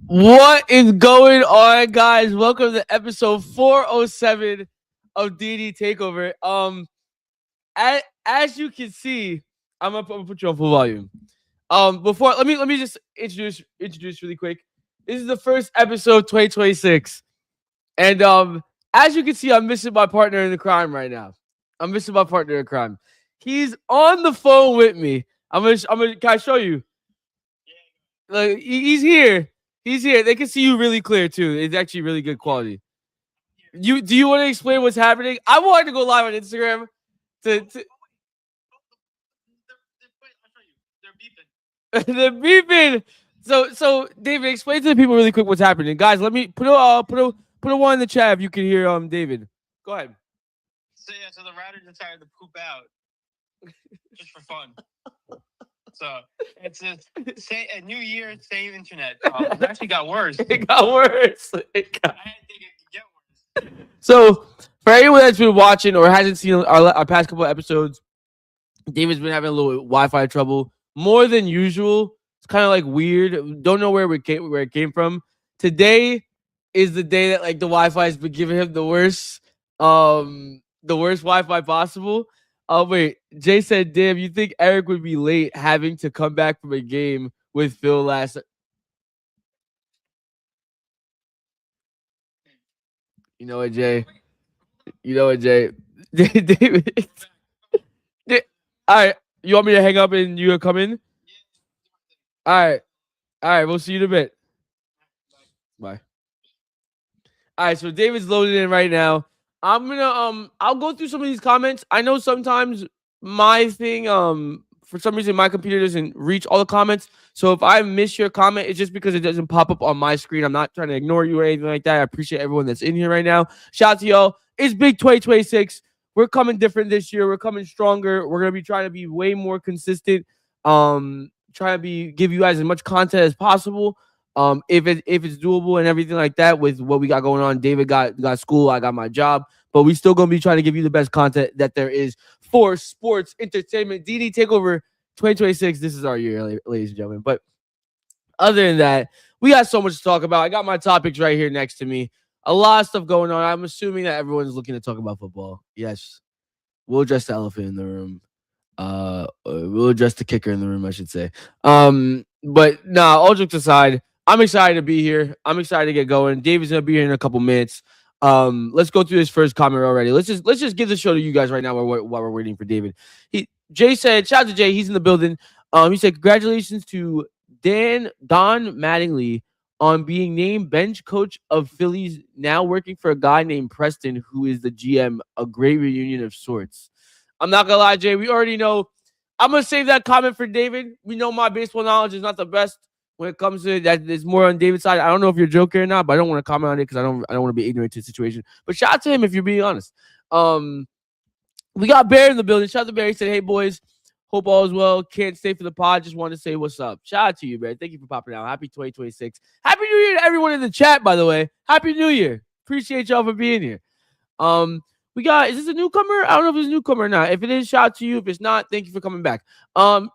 What is going on, guys? Welcome to episode 407 of D&E Takeover. As you can see, I'm gonna put you on full volume. Before let me just introduce really quick. This is the first episode 2026, and as you can see, I'm missing my partner in the crime right now. I'm missing my partner in crime. He's on the phone with me. I'm gonna. Can I show you? Like he's here. He's here. They can see you really clear too. It's actually really good quality. Do you want to explain what's happening? I wanted to go live on Instagram to the beeping. So David, explain to the people really quick what's happening, guys. Let me put a one in the chat if you can hear David. Go ahead. So the router decided to poop out just for fun. So it's a new year, same internet. It actually got worse. It got worse. I didn't think it could get worse. So for anyone that's been watching or hasn't seen our past couple of episodes, David's been having a little Wi-Fi trouble more than usual. It's kind of like weird. Don't know where it came from. Today is the day that like the Wi-Fi has been giving him the worst Wi-Fi possible. Oh wait, Jay said, "Damn, you think Eric would be late having to come back from a game with Phil last?" You know what, Jay? You know what, Jay? David. All right, you want me to hang up and you gonna come in? All right, all right. We'll see you in a bit. Bye. All right, so David's loaded in right now. I'm gonna I'll go through some of these comments. I know sometimes my thing for some reason my computer doesn't reach all the comments. So if I miss your comment, it's just because it doesn't pop up on my screen. I'm not trying to ignore you or anything like that. I appreciate everyone that's in here right now. Shout out to y'all. It's big 2026. We're coming different this year. We're coming stronger. We're gonna be trying to be way more consistent. Trying to give you guys as much content as possible. If it's doable and everything like that with what we got going on. David got school, I got my job, but we still gonna be trying to give you the best content that there is for sports entertainment. D&E Takeover 2026. This is our year, ladies and gentlemen. But other than that, we got so much to talk about. I got my topics right here next to me. A lot of stuff going on. I'm assuming that everyone's looking to talk about football. Yes, we'll address the elephant in the room. We'll address the kicker in the room, I should say. But nah, all jokes aside, I'm excited to be here. I'm excited to get going. David's gonna be here in a couple minutes. Let's go through this first comment already. Let's just give the show to you guys right now while we're waiting for David. Jay said, shout out to Jay, he's in the building. He said, congratulations to Don Mattingly on being named bench coach of Phillies, now working for a guy named Preston, who is the GM. A great reunion of sorts. I'm not gonna lie, Jay. We already know. I'm gonna save that comment for David. We know my baseball knowledge is not the best when it comes to that. It's more on David's side. I don't know if you're joking or not, but I don't want to comment on it because I don't want to be ignorant to the situation. But shout out to him if you're being honest. We got Bear in the building. Shout out to Bear. He said, "Hey boys, hope all is well. Can't stay for the pod. Just wanted to say what's up." Shout out to you, Bear. Thank you for popping out. Happy 2026. Happy New Year to everyone in the chat, by the way. Happy New Year. Appreciate y'all for being here. We got, is this a newcomer? I don't know if it's a newcomer or not. If it is, shout out to you. If it's not, thank you for coming back.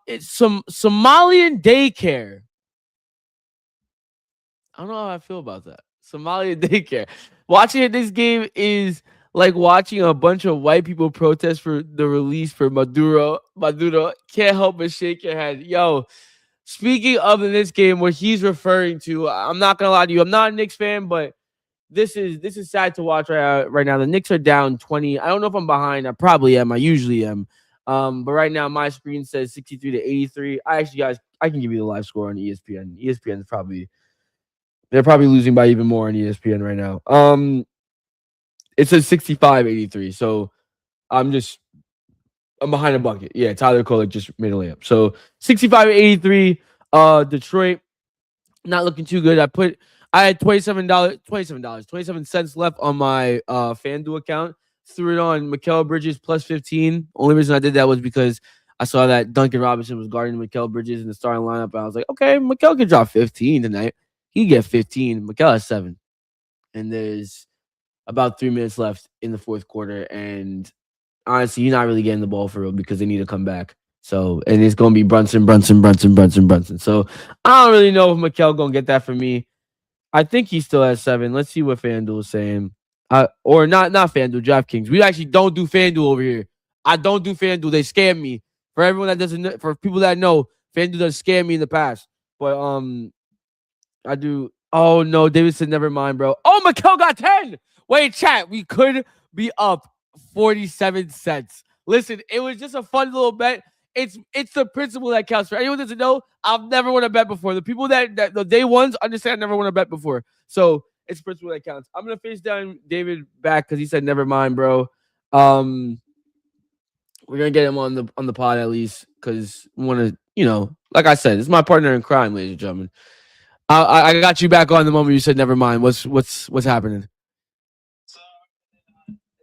It's some Somalian daycare. I don't know how I feel about that. Somalian daycare. Watching this game is like watching a bunch of white people protest for the release for Maduro. Maduro can't help but shake your head. Yo, speaking of in this game, what he's referring to, I'm not gonna lie to you. I'm not a Knicks fan, but this is sad to watch right now. The Knicks are down 20. I don't know if I'm behind. I probably am. I usually am. But right now my screen says 63 to 83. Guys, I can give you the live score on ESPN. ESPN is they're probably losing by even more on ESPN right now. It says 65-83. So I'm behind a bucket. Yeah, Tyler Kolek just made a layup. So 65-83. Detroit not looking too good. I had $27 left on my FanDuel account. Threw it on Mikal Bridges plus 15. Only reason I did that was because I saw that Duncan Robinson was guarding Mikal Bridges in the starting lineup. And I was like, okay, Mikal can drop 15 tonight. He get 15. Mikal has 7. And there's about 3 minutes left in the fourth quarter. And honestly, you're not really getting the ball for real because they need to come back. So, and it's going to be Brunson. So I don't really know if Mikal going to get that for me. I think he still has 7. Let's see what FanDuel is saying. Or not FanDuel, DraftKings. We actually don't do FanDuel over here. I don't do FanDuel. They scam me. For everyone that doesn't know, for people that know, FanDuel does scam me in the past. But I do. Oh no, David said never mind, bro. Oh, Mikel got 10. Wait, chat. We could be up 47 cents. Listen, it was just a fun little bet. It's the principle that counts. For anyone that doesn't know, I've never won a bet before. The people that the day ones understand I never won a bet before. So it's principle that counts. I'm gonna face down David back because he said never mind, bro. We're gonna get him on the pod at least because we want to, like I said, it's my partner in crime, ladies and gentlemen. I got you back on the moment you said never mind. What's happening?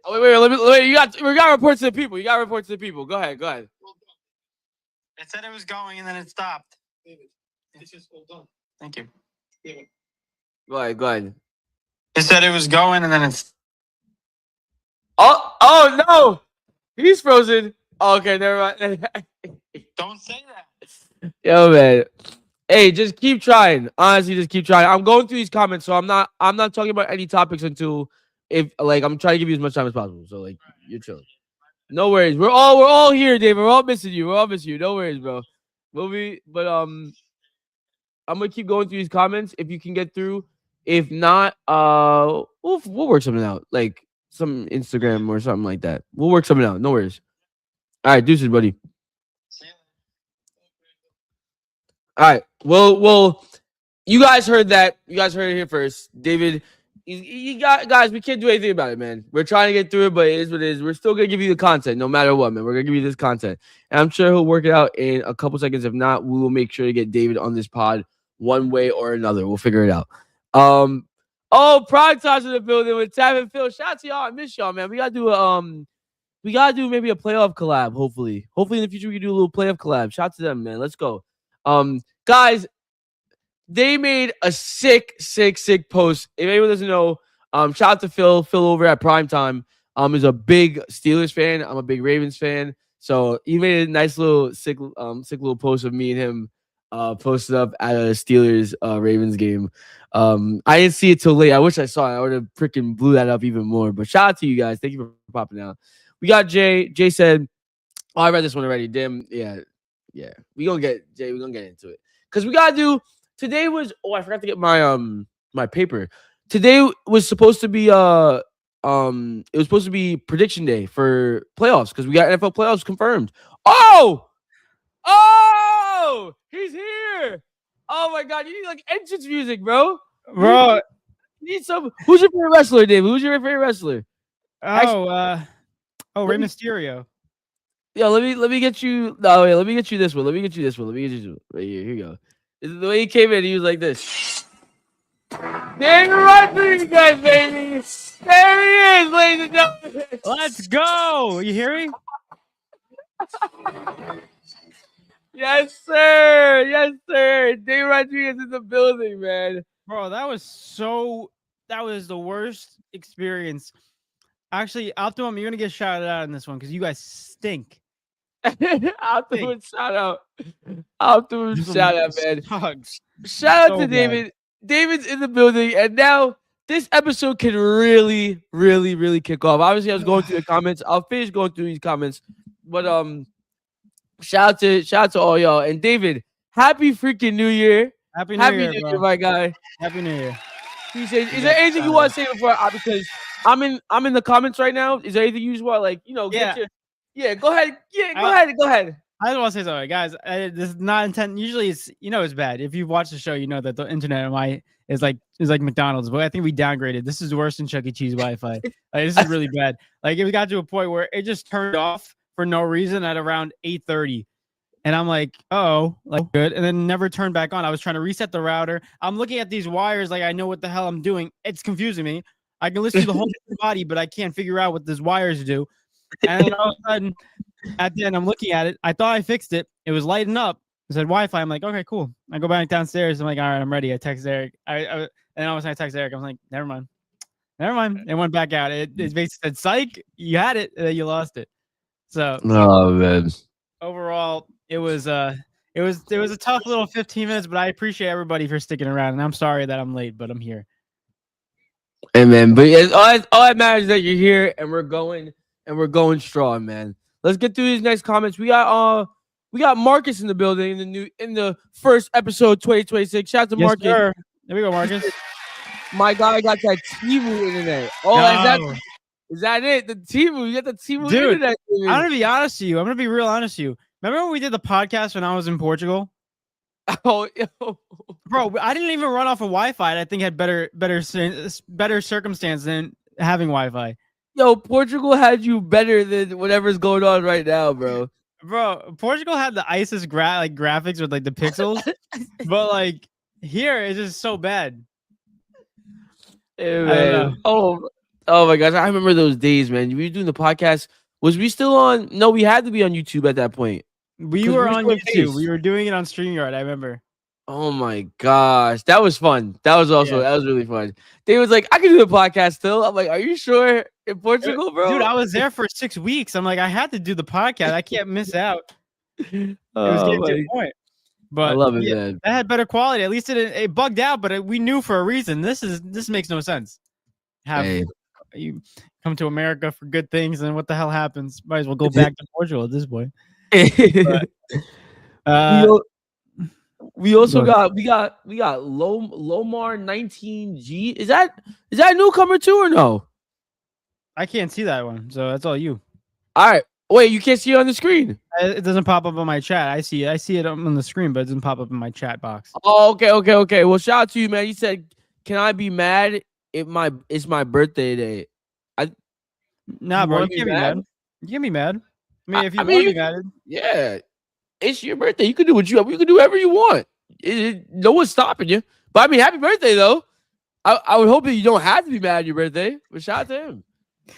Oh, wait. Wait. We got reports to the people. You got reports to the people. Go ahead. It said it was going and then it stopped. It's just all done. Thank you. Go ahead. It said it was going and then it's. Oh no, he's frozen. Oh, okay, never mind. Don't say that. Yo, man. Hey, just keep trying. Honestly, just keep trying. I'm going through these comments, so I'm not talking about any topics until if I'm trying to give you as much time as possible. So you're chilling. No worries. We're all here, Dave. We're all missing you. No worries, bro. I'm gonna keep going through these comments if you can get through. If not, we'll work something out, like some Instagram or something like that. We'll work something out. No worries. All right, deuces, buddy. All right. Well, you guys heard that. You guys heard it here first. David, you got guys. We can't do anything about it, man. We're trying to get through it, but it is what it is. We're still gonna give you the content, no matter what, man. We're gonna give you this content, and I'm sure he'll work it out in a couple seconds. If not, we will make sure to get David on this pod one way or another. We'll figure it out. Prime Time's in the building with Tab and Phil. Shout out to y'all. I miss y'all, man. We gotta do maybe a playoff collab. Hopefully in the future we can do a little playoff collab. Shout out to them, man. Let's go. Guys, they made a sick post. If anyone doesn't know, shout out to Phil. Phil over at Primetime is a big Steelers fan. I'm a big Ravens fan. So he made a nice little sick little post of me and him posted up at a Steelers Ravens game. I didn't see it till late. I wish I saw it. I would have freaking blew that up even more. But shout out to you guys. Thank you for popping out. We got Jay. Jay said, "Oh, I read this one already." Damn, yeah. We're gonna get into it. Because we gotta do today was I forgot to get my my paper. Today was supposed to be it was supposed to be prediction day for playoffs because we got NFL playoffs confirmed. Oh, he's here. Oh my god, you need like entrance music, bro. Bro, you need some. Who's your favorite wrestler, David? Who's your favorite wrestler? Rey Mysterio. Yeah, let me get you. No, wait, let me get you this one. Let me get you this one. Right here. Here you go. The way he came in, he was like this. David Rodriguez, baby. There he is, ladies and gentlemen. Let's go. You hear me? Yes, sir. David Rodriguez in the building, man. Bro, that was the worst experience. Actually, Optimum, you're gonna get shouted out in this one because you guys stink. Optimum shout out. Optimum shout out, man. Hugs. Shout out to David. Bad. David's in the building, and now this episode can really kick off. Obviously, I was going through the comments. I'll finish going through these comments, but shout out to all y'all. And David, happy freaking New Year! Happy New Year, my guy. Happy New Year. Is there anything you want to say before? Because I'm in the comments right now. Is there anything you just want go ahead. Go ahead. I just want to say something, guys. This is not intent. Usually, it's bad. If you've watched the show, you know that the internet is like McDonald's. But I think we downgraded. This is worse than Chuck E. Cheese Wi-Fi. This is really bad. Like it got to a point where it just turned off for no reason at around 8:30, and I'm like, good, and then never turned back on. I was trying to reset the router. I'm looking at these wires like I know what the hell I'm doing. It's confusing me. I can listen to the whole body, but I can't figure out what these wires do. And then all of a sudden, at the end, I'm looking at it. I thought I fixed it. It was lighting up. It said Wi-Fi. I'm like, okay, cool. I go back downstairs. I'm like, all right, I'm ready. I text Eric. And all of a sudden I text Eric. I'm like, never mind. It went back out. It basically said, psych, you had it, you lost it. So, oh man. Overall, it was It was a tough little 15 minutes, but I appreciate everybody for sticking around. And I'm sorry that I'm late, but I'm here. And man, but yeah, all that matters is that you're here and we're going strong, man. Let's get through these next comments. We got Marcus in the building in the first episode 2026. Shout out to Yes, Marcus. sir. There we go, Marcus. My guy got that Timu internet. Oh, No. is that it? The Timu, you got the Timu Dude, internet. I'm gonna be honest with you. I'm gonna be real honest with you. Remember when we did the podcast when I was in Portugal? Oh, yo. Bro, I didn't even run off of Wi-Fi. I think had better circumstance than having Wi-Fi. Yo, Portugal had you better than whatever's going on right now, bro. Bro, Portugal had the ISIS graphics with like the pixels, but like here it's just so bad. Hey, man. Oh my gosh, I remember those days, man. We were doing the podcast. Was we still on? No, we had to be on YouTube at that point. We were on YouTube. We were doing it on StreamYard. I remember. Oh my gosh, that was fun. That was really fun. They was like, I can do a podcast still. I'm like, are you sure in Portugal, bro? Dude, I was there for 6 weeks. I'm like, I had to do the podcast. I can't miss out. It was getting to the point. But I love it, man. That had better quality. At least it bugged out, but we knew for a reason. This makes no sense. You come to America for good things, and what the hell happens? Might as well go back to Portugal at this point. But, we also got Lomar 19G. Is that a newcomer too or no? I can't see that one, so that's all you. All right. Wait, you can't see it on the screen. It doesn't pop up on my chat. I see it on the screen, but it doesn't pop up in my chat box. Oh, okay. Well, shout out to you, man. You said, "Can I be mad if it's my birthday day?" Nah, bro, you can't be mad. You can't be mad. I mean, if you want to be mad, yeah, it's your birthday. You can do you can do whatever you want. No one's stopping you. But I mean, happy birthday though. I would hope that you don't have to be mad on your birthday. But shout out to him.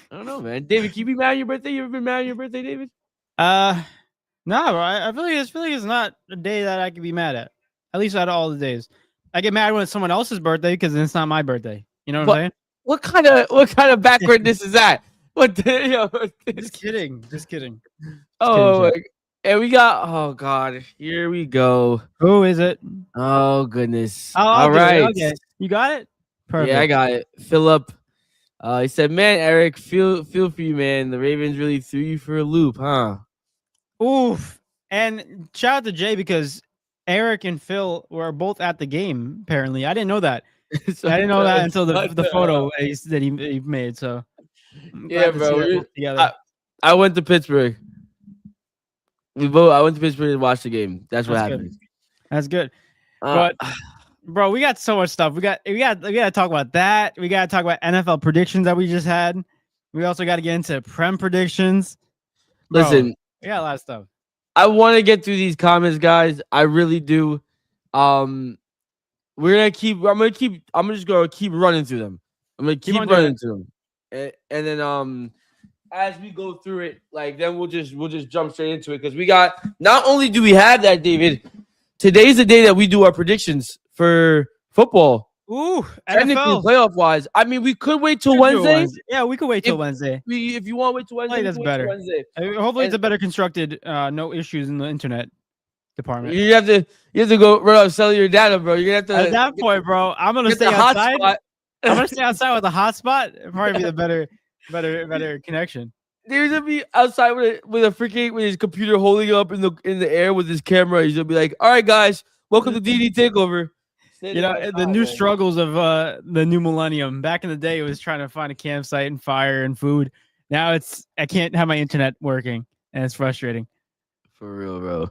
I don't know, man. David, can you be mad on your birthday? You ever been mad on your birthday, David? No, bro. I feel like it's not a day that I can be mad at. At least out of all the days, I get mad when it's someone else's birthday because it's not my birthday. You know what I'm saying? What kind of backwardness is that? What? Just kidding. Oh, and we got. Oh God, here we go. Who is it? Oh goodness. All right. Okay. You got it. Perfect. Yeah, I got it. Philip. He said, "Man, Eric, feel for you, man. The Ravens really threw you for a loop, huh?" Oof. And shout out to Jay because Eric and Phil were both at the game. Apparently, I didn't know that. I didn't know that until the photo that he made. So yeah, bro. I went to Pittsburgh. I went to Pittsburgh to watch the game. That's what happened. That's good. But bro, we got so much stuff. We got to talk about that. We got to talk about NFL predictions that we just had. We also got to get into Prem predictions. Bro, listen, we got a lot of stuff. I want to get through these comments, guys. I really do. I'm just gonna keep running through them. I'm gonna keep running through them, and then as we go through it, like then we'll just jump straight into it because we got. Not only do we have that, David. Today's the day that we do our predictions for football. Ooh, technically NFL. Playoff wise. I mean, we could wait till Wednesday. Yeah, we could wait till Wednesday. If you want to wait till Wednesday, that's better. Wednesday. Hopefully, it's a better constructed, no issues in the internet department. You have to go run out sell your data, bro. You're gonna have to. At that point, bro, I'm gonna stay outside. I'm gonna stay outside with a hotspot. It'd probably be the better connection. There's gonna be outside with his computer holding up in the air with his camera. He's gonna be like, "All right, guys, welcome to D&E Takeover." You know, the new struggles of the new millennium. Back in the day, it was trying to find a campsite and fire and food. Now I can't have my internet working, and it's frustrating. For real, bro.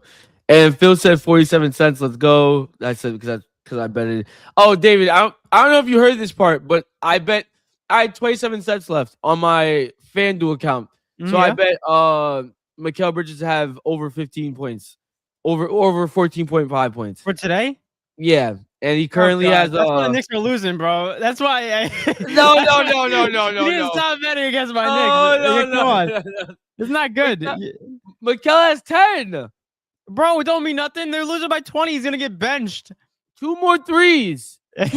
And Phil said 47 cents. Let's go. I said because I bet it. Oh, David, I don't know if you heard this part, but I had 27 cents left on my FanDuel account. So I bet Mikal Bridges have over 15 points, over 14.5 points for today. Yeah, and he currently has. That's why the Knicks are losing, bro. That's why. No. You didn't stop betting against my Knicks. Come on. It's not good. Mikal has 10. Bro, it don't mean nothing. They're losing by 20. He's gonna get benched. 2 more threes. Hey,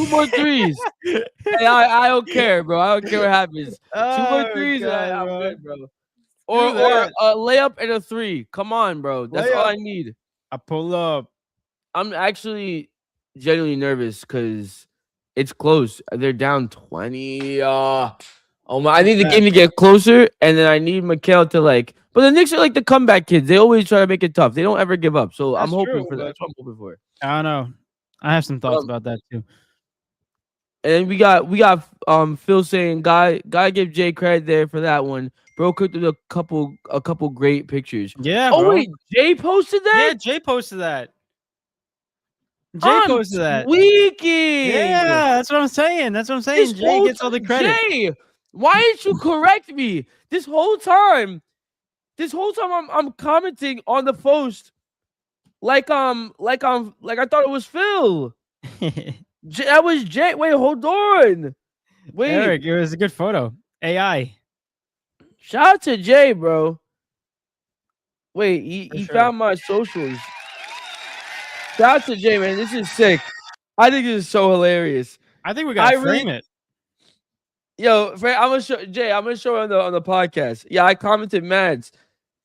I don't care, bro. I don't care what happens. 2 more threes, I'm good, bro. Or a layup and a 3. Come on, bro. That's all I need. I pull up. I'm actually genuinely nervous because it's close. They're down 20. I need the game to get closer, and then I need Mikhail to like. But the Knicks are like the comeback kids. They always try to make it tough. They don't ever give up. So I'm That's hoping true, for that. but That's what I'm hoping for. I don't know. I have some thoughts Um, about that too. And we got Phil saying guy give Jay credit there for that one. Bro cooked with a couple great pictures. Yeah, Oh bro. wait, Jay posted that? Yeah, Jay posted that. Jay I'm posted that. tweaking. Yeah, that's what I'm saying. That's what I'm saying. Jay gets all the credit. Jay, why didn't you correct me this whole time? This whole time I'm commenting on the post like I thought it was Phil. That was Jay. Wait, hold on. Wait. Eric, it was a good photo. AI. Shout out to Jay, bro. Wait, he sure. found my socials. Shout out to Jay, man. This is sick. I think this is so hilarious. I think we gotta frame it. Yo, Fred, I'm gonna show Jay. I'm gonna show it on the podcast. Yeah, I commented Mads.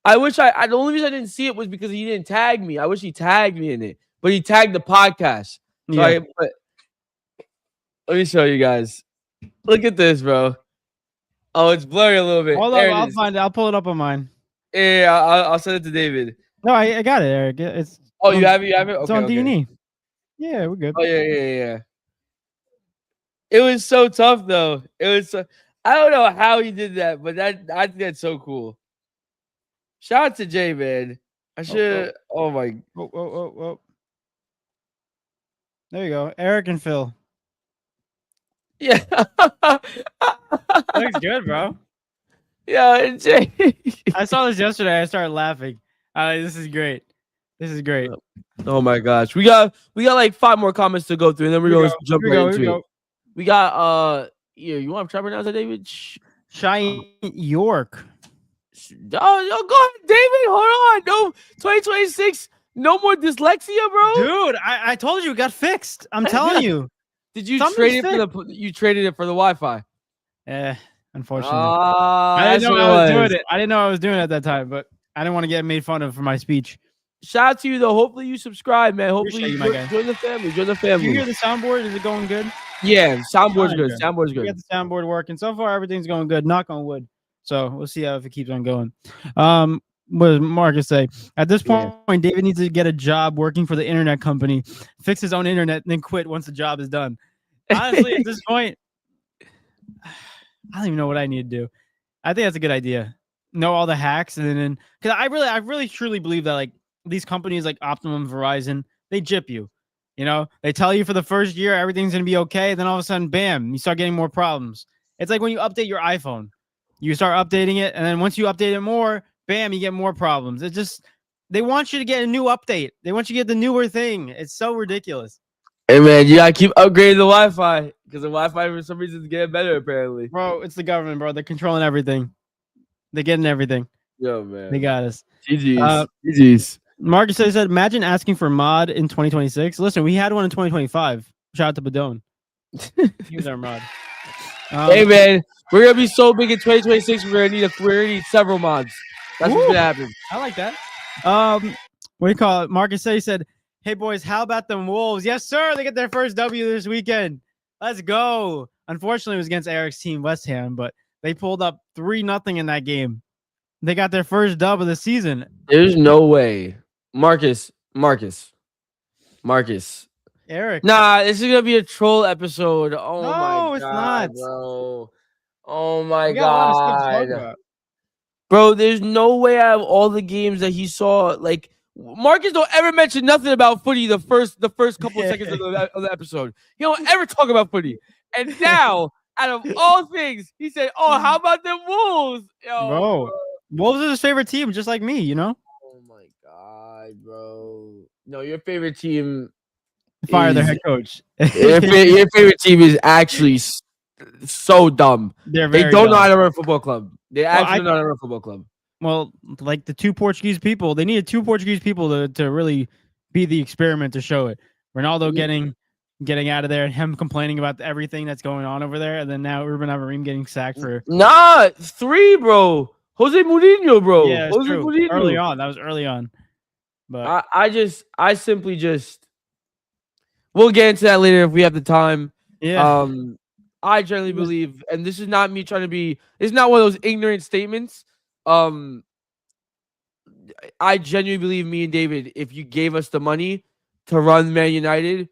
I wish the only reason I didn't see it was because he didn't tag me. I wish he tagged me in it, but he tagged the podcast. So Yeah. let me show you guys. Look at this, bro. Oh, it's blurry a little bit. Hold There on, it I'll is. find it. I'll pull it up on mine. Yeah, I'll send it to David. No, I got it, Eric. It's Oh, you have it? You have it? it's Okay, on okay. D&E. Yeah, we're good. Oh yeah. It was so tough though. It was. I don't know how he did that, but I think that's so cool. Shout out to Jay, man. I should. Oh my. Whoa. There you go. Eric and Phil. Yeah. Looks good, bro. Yeah, Jay. I saw this yesterday. I started laughing. This is great. This is great. Oh my gosh. We got like 5 more comments to go through, and then we're gonna jump right into it. We got here. You want to try to pronounce that, David? Cheyenne York. Oh, go ahead, David. Hold on. No, 2026. No more dyslexia, bro. Dude, I told you it got fixed. I'm telling you. Did you Something's trade it for you traded it for the Wi-Fi? Unfortunately. I didn't know I was doing it. I didn't know I was doing it at that time, but I didn't want to get made fun of for my speech. Shout out to you though. Hopefully you subscribe, man. Hopefully you, my guy. join the family. Join the Did family. you hear the soundboard? Is it going good? Yeah, soundboard's good. Good. Soundboard's We good. got the soundboard working. So far, everything's going good. Knock on wood. So we'll see how if it keeps on going. What does Marcus say? At this point, David needs to get a job working for the internet company, fix his own internet, and then quit once the job is done. Honestly, at this point, I don't even know what I need to do. I think that's a good idea. Know all the hacks, and then because I really truly believe that like these companies like Optimum, Verizon, they jip you. You know, they tell you for the first year everything's gonna be okay, then all of a sudden, bam, you start getting more problems. It's like when you update your iPhone, you start updating it, and then once you update it more, bam, you get more problems. It just they want you to get a new update. They want you to get the newer thing. It's so ridiculous. Hey man, you gotta keep upgrading the Wi-Fi because the Wi-Fi for some reason is getting better apparently. Bro, it's the government, bro. They're controlling everything. They're getting everything. Yo man, They got us. GG's. Marcus said, imagine asking for mod in 2026. Listen, we had one in 2025. Shout out to Badone. He was our mod. Hey man, we're gonna be so big in 2026. We're gonna need several mods. That's what's gonna happen. I like that. What do you call it? Marcus said, "Hey boys, how about them Wolves? Yes, sir. They get their first W this weekend. Let's go." Unfortunately, it was against Eric's team, West Ham, but they pulled up 3-0 in that game. They got their first dub of the season. There's no way, Marcus. Eric. Nah, this is gonna be a troll episode. Oh No, my god, it's not. bro. Oh my We got a lot of stuff to talk god, about. bro. There's no way out of all the games that he saw. Like Marcus don't ever mention nothing about footy the first couple seconds of the episode. He don't ever talk about footy. And now, out of all things, he said, "Oh, how about them Wolves?" Yo, Bro. Wolves is his favorite team, just like me, you know? Oh my god, bro. No, your favorite team. Fire their head coach. Your favorite team is actually so dumb. They Don't know how to run a football club. They actually don't know how to run a football club. Well, like the 2 Portuguese people, they needed 2 Portuguese people to really be the experiment to show it. Ronaldo getting out of there and him complaining about everything that's going on over there, and then now Ruben Amorim getting sacked for 3, bro. Jose Mourinho, bro. Yeah, Jose true. Mourinho. Early on, that was early on. But I simply just we'll get into that later if we have the time. Yeah. I generally believe, and this is not me trying to be. It's not one of those ignorant statements. I genuinely believe me and David, if you gave us the money to run Man United,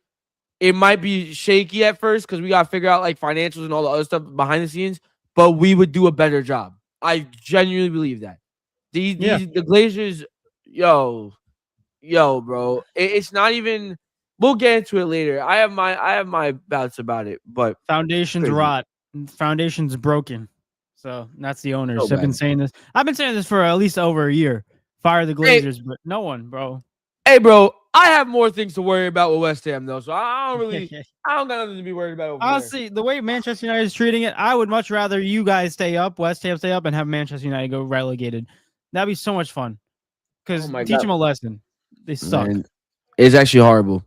it might be shaky at first because we got to figure out like financials and all the other stuff behind the scenes, but we would do a better job. I genuinely believe that. The Glazers, yo, bro. It's not even. We'll get into it later. I have my doubts about it, but Foundations crazy. rot. Foundations broken. So that's the owners. So I've been bad. saying this. I've been saying this for at least over a year. Fire the Glazers, but no one, bro. Hey, bro, I have more things to worry about with West Ham though, so I don't got nothing to be worried about over Honestly, the way Manchester United is treating it, I would much rather you guys stay up, West Ham stay up, and have Manchester United go relegated. That'd be so much fun. Because teach them a lesson. They suck. Man, it's actually horrible.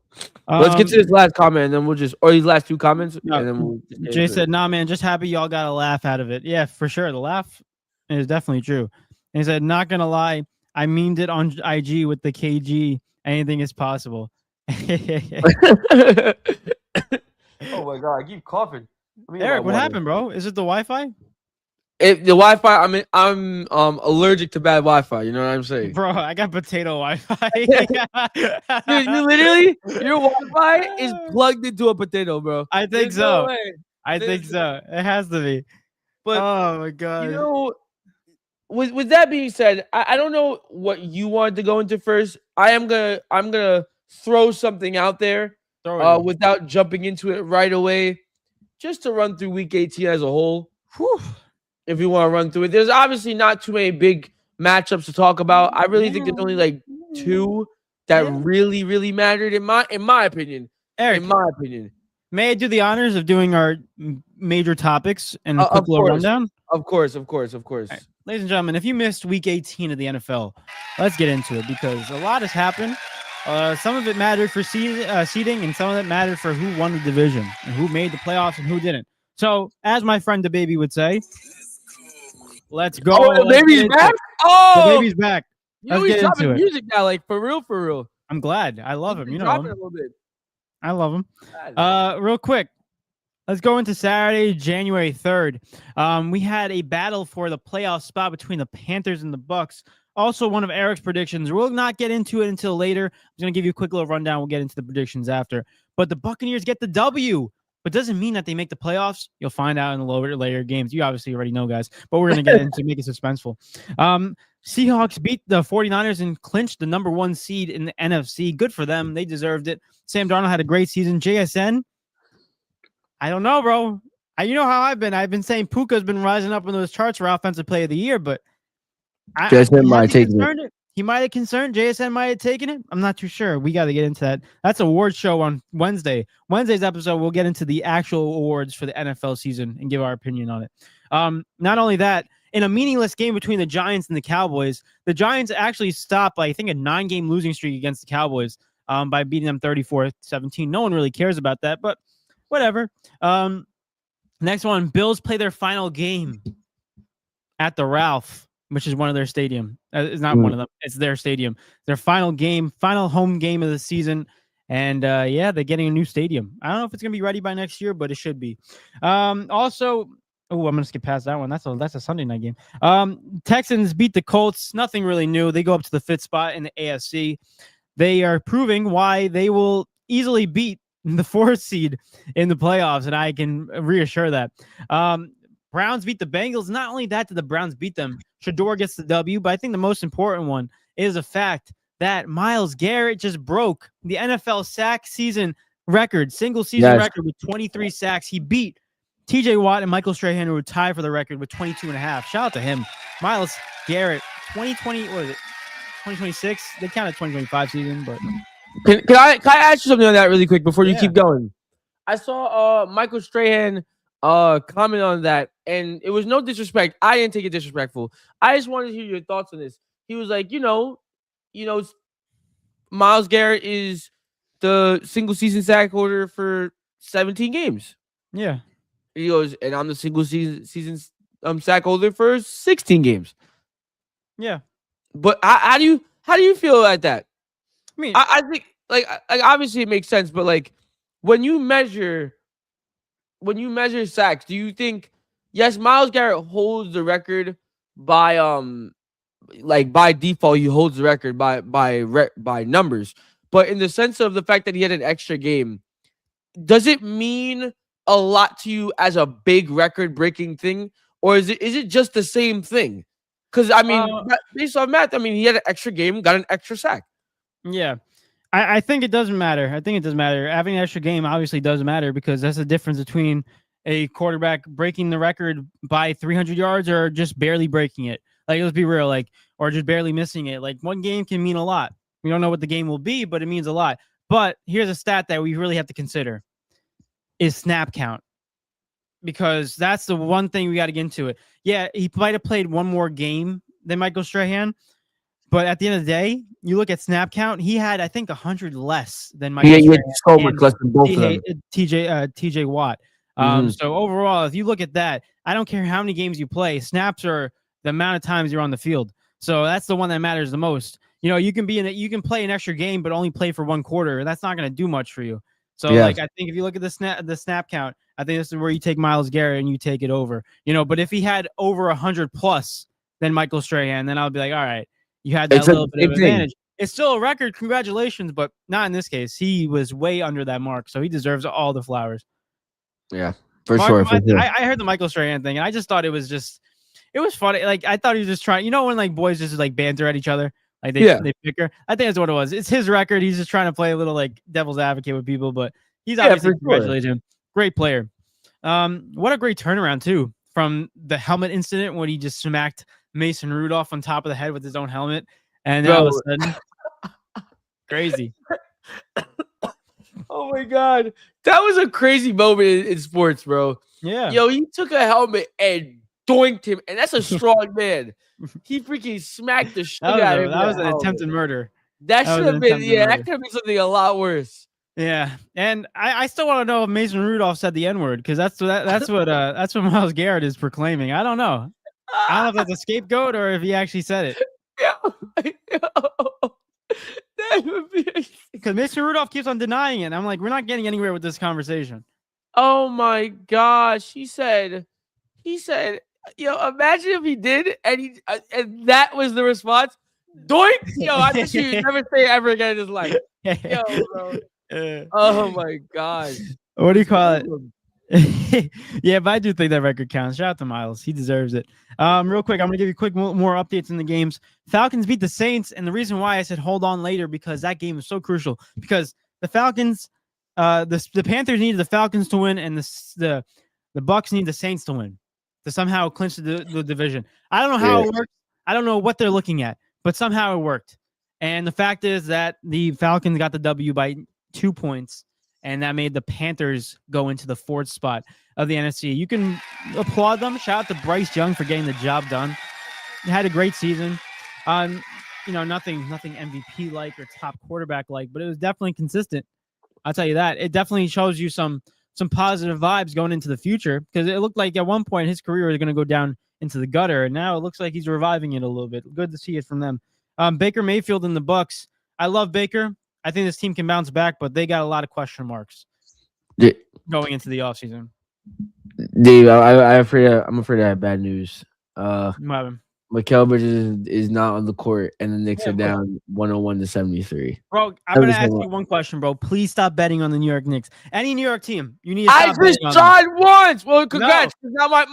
Let's get to this last comment, and then we'll or these last 2 comments, and then we'll. Jay said, "Nah, man, just happy y'all got a laugh out of it." Yeah, for sure. The laugh is definitely true. And he said, "Not gonna lie, I memed it on IG with the KG. Anything is possible." Oh my god, I keep coughing. Eric, what happened, bro? Is it the Wi-Fi? The Wi-Fi. I mean, I'm allergic to bad Wi-Fi. You know what I'm saying, bro? I got potato Wi-Fi. Dude, you literally your Wi-Fi is plugged into a potato, bro. I think so. I think so. It has to be. But oh my god, you know. With that being said, I don't know what you wanted to go into first. I'm gonna throw something out there without jumping into it right away, just to run through Week 18 as a whole. Whew. If you want to run through it, there's obviously not too many big matchups to talk about. I really think there's only like 2 that really mattered in my opinion. Eric, in my opinion, may I do the honors of doing our major topics and a quick little rundown? Of course. Right. Ladies and gentlemen, if you missed Week 18 of the NFL, let's get into it because a lot has happened. Some of it mattered for seeding, and some of it mattered for who won the division and who made the playoffs and who didn't. So, as my friend the baby would say, let's go. Oh, the baby's back. The baby's back. Let's get into it. Music now, like for real. I'm glad. I love him. You know him. A little bit. I love him. Real quick. Let's go into Saturday, January 3rd. We had a battle for the playoff spot between the Panthers and the Bucks. Also, one of Eric's predictions. We'll not get into it until later. I'm just going to give you a quick little rundown. We'll get into the predictions after. But the Buccaneers get the W. But doesn't mean that they make the playoffs. You'll find out in the later games. You obviously already know, guys. But we're going to get into make it suspenseful. Seahawks beat the 49ers and clinched the number 1 seed in the NFC. Good for them. They deserved it. Sam Darnold had a great season. JSN. I don't know, bro. You know how I've been saying Puka's been rising up in those charts for offensive play of the year, but JSN might have taken it. He might have concerned. JSN might have taken it. I'm not too sure. We got to get into that. That's award show on Wednesday. Wednesday's episode, we'll get into the actual awards for the NFL season and give our opinion on it. Not only that, in a meaningless game between the Giants and the Cowboys, the Giants actually stopped, I think, a 9-game losing streak against the Cowboys by beating them 34-17. No one really cares about that, but whatever. Next one, Bills play their final game at the Ralph, which is one of their stadium. It's not one of them. It's their stadium. Their final game, final home game of the season. And they're getting a new stadium. I don't know if it's going to be ready by next year, but it should be. Also, I'm going to skip past that one. That's a Sunday night game. Texans beat the Colts. Nothing really new. They go up to the 5th spot in the AFC. They are proving why they will easily beat the 4th seed in the playoffs, and I can reassure that. Browns beat the Bengals. Not only that did the Browns beat them, Shador gets the W, but I think the most important one is the fact that Myles Garrett just broke the NFL sack season record, single season record with 23 sacks. He beat TJ Watt and Michael Strahan, who were tied for the record with 22 and a half. Shout out to him. Myles Garrett, 2020, what is it? 2026? They counted 2025 season, but Can I ask you something on that really quick before you keep going? I saw Michael Strahan comment on that, and it was no disrespect. I didn't take it disrespectful. I just wanted to hear your thoughts on this. He was like, Myles Garrett is the single season sack holder for 17 games. Yeah. He goes, and I'm the single season sack holder for 16 games. Yeah. But how do you feel about that? I mean, I think like obviously it makes sense, but like when you measure sacks, do you think yes, Miles Garrett holds the record by like by default he holds the record by numbers, but in the sense of the fact that he had an extra game, does it mean a lot to you as a big record breaking thing, or is it just the same thing? Because I mean, based on math, I mean he had an extra game, got an extra sack. Yeah. I think it doesn't matter. I think it does matter. Having an extra game obviously does matter because that's the difference between a quarterback breaking the record by 300 yards or just barely breaking it. Like, let's be real, like, or just barely missing it. Like, one game can mean a lot. We don't know what the game will be, but it means a lot. But here's a stat that we really have to consider is snap count, because that's the one thing we got to get into it. Yeah, he might have played one more game than Michael Strahan, but at the end of the day, you look at snap count, he had, I think, 100 less than Michael Yeah, Strahan so much less than both of them. TJ Watt. So overall, if you look at that, I don't care how many games you play, snaps are the amount of times you're on the field. So that's the one that matters the most. You know, you can play an extra game, but only play for one quarter. That's not going to do much for you. So, like, I think if you look at the snap count, I think this is where you take Myles Garrett and you take it over. You know, but if he had over 100 plus than Michael Strahan, then I'll be like, all right, you had that little bit of advantage. It's still a record, congratulations, but not in this case. He was way under that mark, so he deserves all the flowers. Yeah, for sure. I heard the Michael Strahan thing, and I just thought it was funny. Like, I thought he was just trying, you know, when like boys just like banter at each other, like they bicker. I think that's what it was. It's his record. He's just trying to play a little like devil's advocate with people, but he's obviously congratulating him. Great player. What a great turnaround too, from the helmet incident when he just smacked Mason Rudolph on top of the head with his own helmet, and then all of a sudden, crazy. Oh my god, that was a crazy moment in sports, bro. Yeah, yo, he took a helmet and doinked him, and that's a strong man. He freaking smacked the shit out of him. That was an attempted murder. That should have been, that could have been something a lot worse. Yeah, and I still want to know if Mason Rudolph said the N-word, because that's what Myles Garrett is proclaiming. I don't know. I don't know if that's a scapegoat or if he actually said it. That would be because Mason Rudolph keeps on denying it. And I'm like, we're not getting anywhere with this conversation. Oh my gosh, he said, yo, imagine if he did, and that was the response. Doink! Yo, I bet you never say it ever again in his life. Yo, bro. Oh my god. What do you call it? Yeah, but I do think that record counts. Shout out to Miles. He deserves it. Real quick, I'm going to give you more updates in the games. Falcons beat the Saints, and the reason why I said hold on later, because that game was so crucial. Because the Falcons, the Panthers needed the Falcons to win, and the Bucs need the Saints to win to somehow clinch the division. I don't know how it worked. I don't know what they're looking at, but somehow it worked. And the fact is that the Falcons got the W by 2 points, and that made the Panthers go into the 4th spot of the NFC. You can applaud them. Shout out to Bryce Young for getting the job done. He had a great season. You know, nothing MVP like or top quarterback like, but it was definitely consistent. I'll tell you that. It definitely shows you some positive vibes going into the future, because it looked like at one point his career was going to go down into the gutter, and now it looks like he's reviving it a little bit. Good to see it from them. Baker Mayfield and the Bucs. I love Baker. I think this team can bounce back, but they got a lot of question marks going into the offseason. Dave, I'm afraid I have bad news. Mikal Bridges is not on the court, and the Knicks are down 101-73. Bro, I'm going to ask you one question, bro. Please stop betting on the New York Knicks. Any New York team, you need to stop betting on them. I just tried once. Well, congrats. No. Now my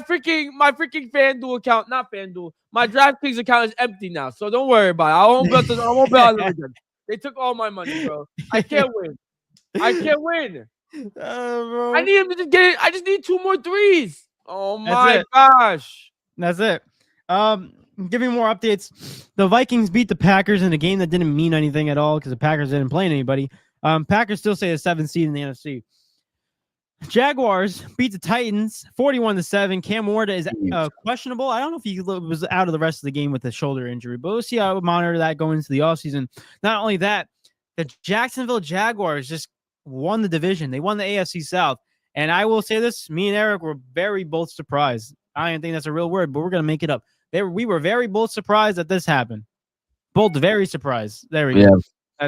freaking FanDuel account, not FanDuel, my DraftKings account is empty now, so don't worry about it. I won't bet on them again. They took all my money, bro. I can't win. Bro. I need him to just get it. I just need 2 more threes. Oh my gosh. That's it. Giving more updates. The Vikings beat the Packers in a game that didn't mean anything at all because the Packers didn't play anybody. Packers still say a 7th seed in the NFC. Jaguars beat the Titans 41-7. Cam Ward is questionable. I don't know if he was out of the rest of the game with a shoulder injury, but we'll see how we monitor that going into the offseason. Not only that, the Jacksonville Jaguars just won the division. They won the AFC South. And I will say this, me and Eric were both surprised. I don't think that's a real word, but we're going to make it up. We were both surprised that this happened. Both very surprised. There we go.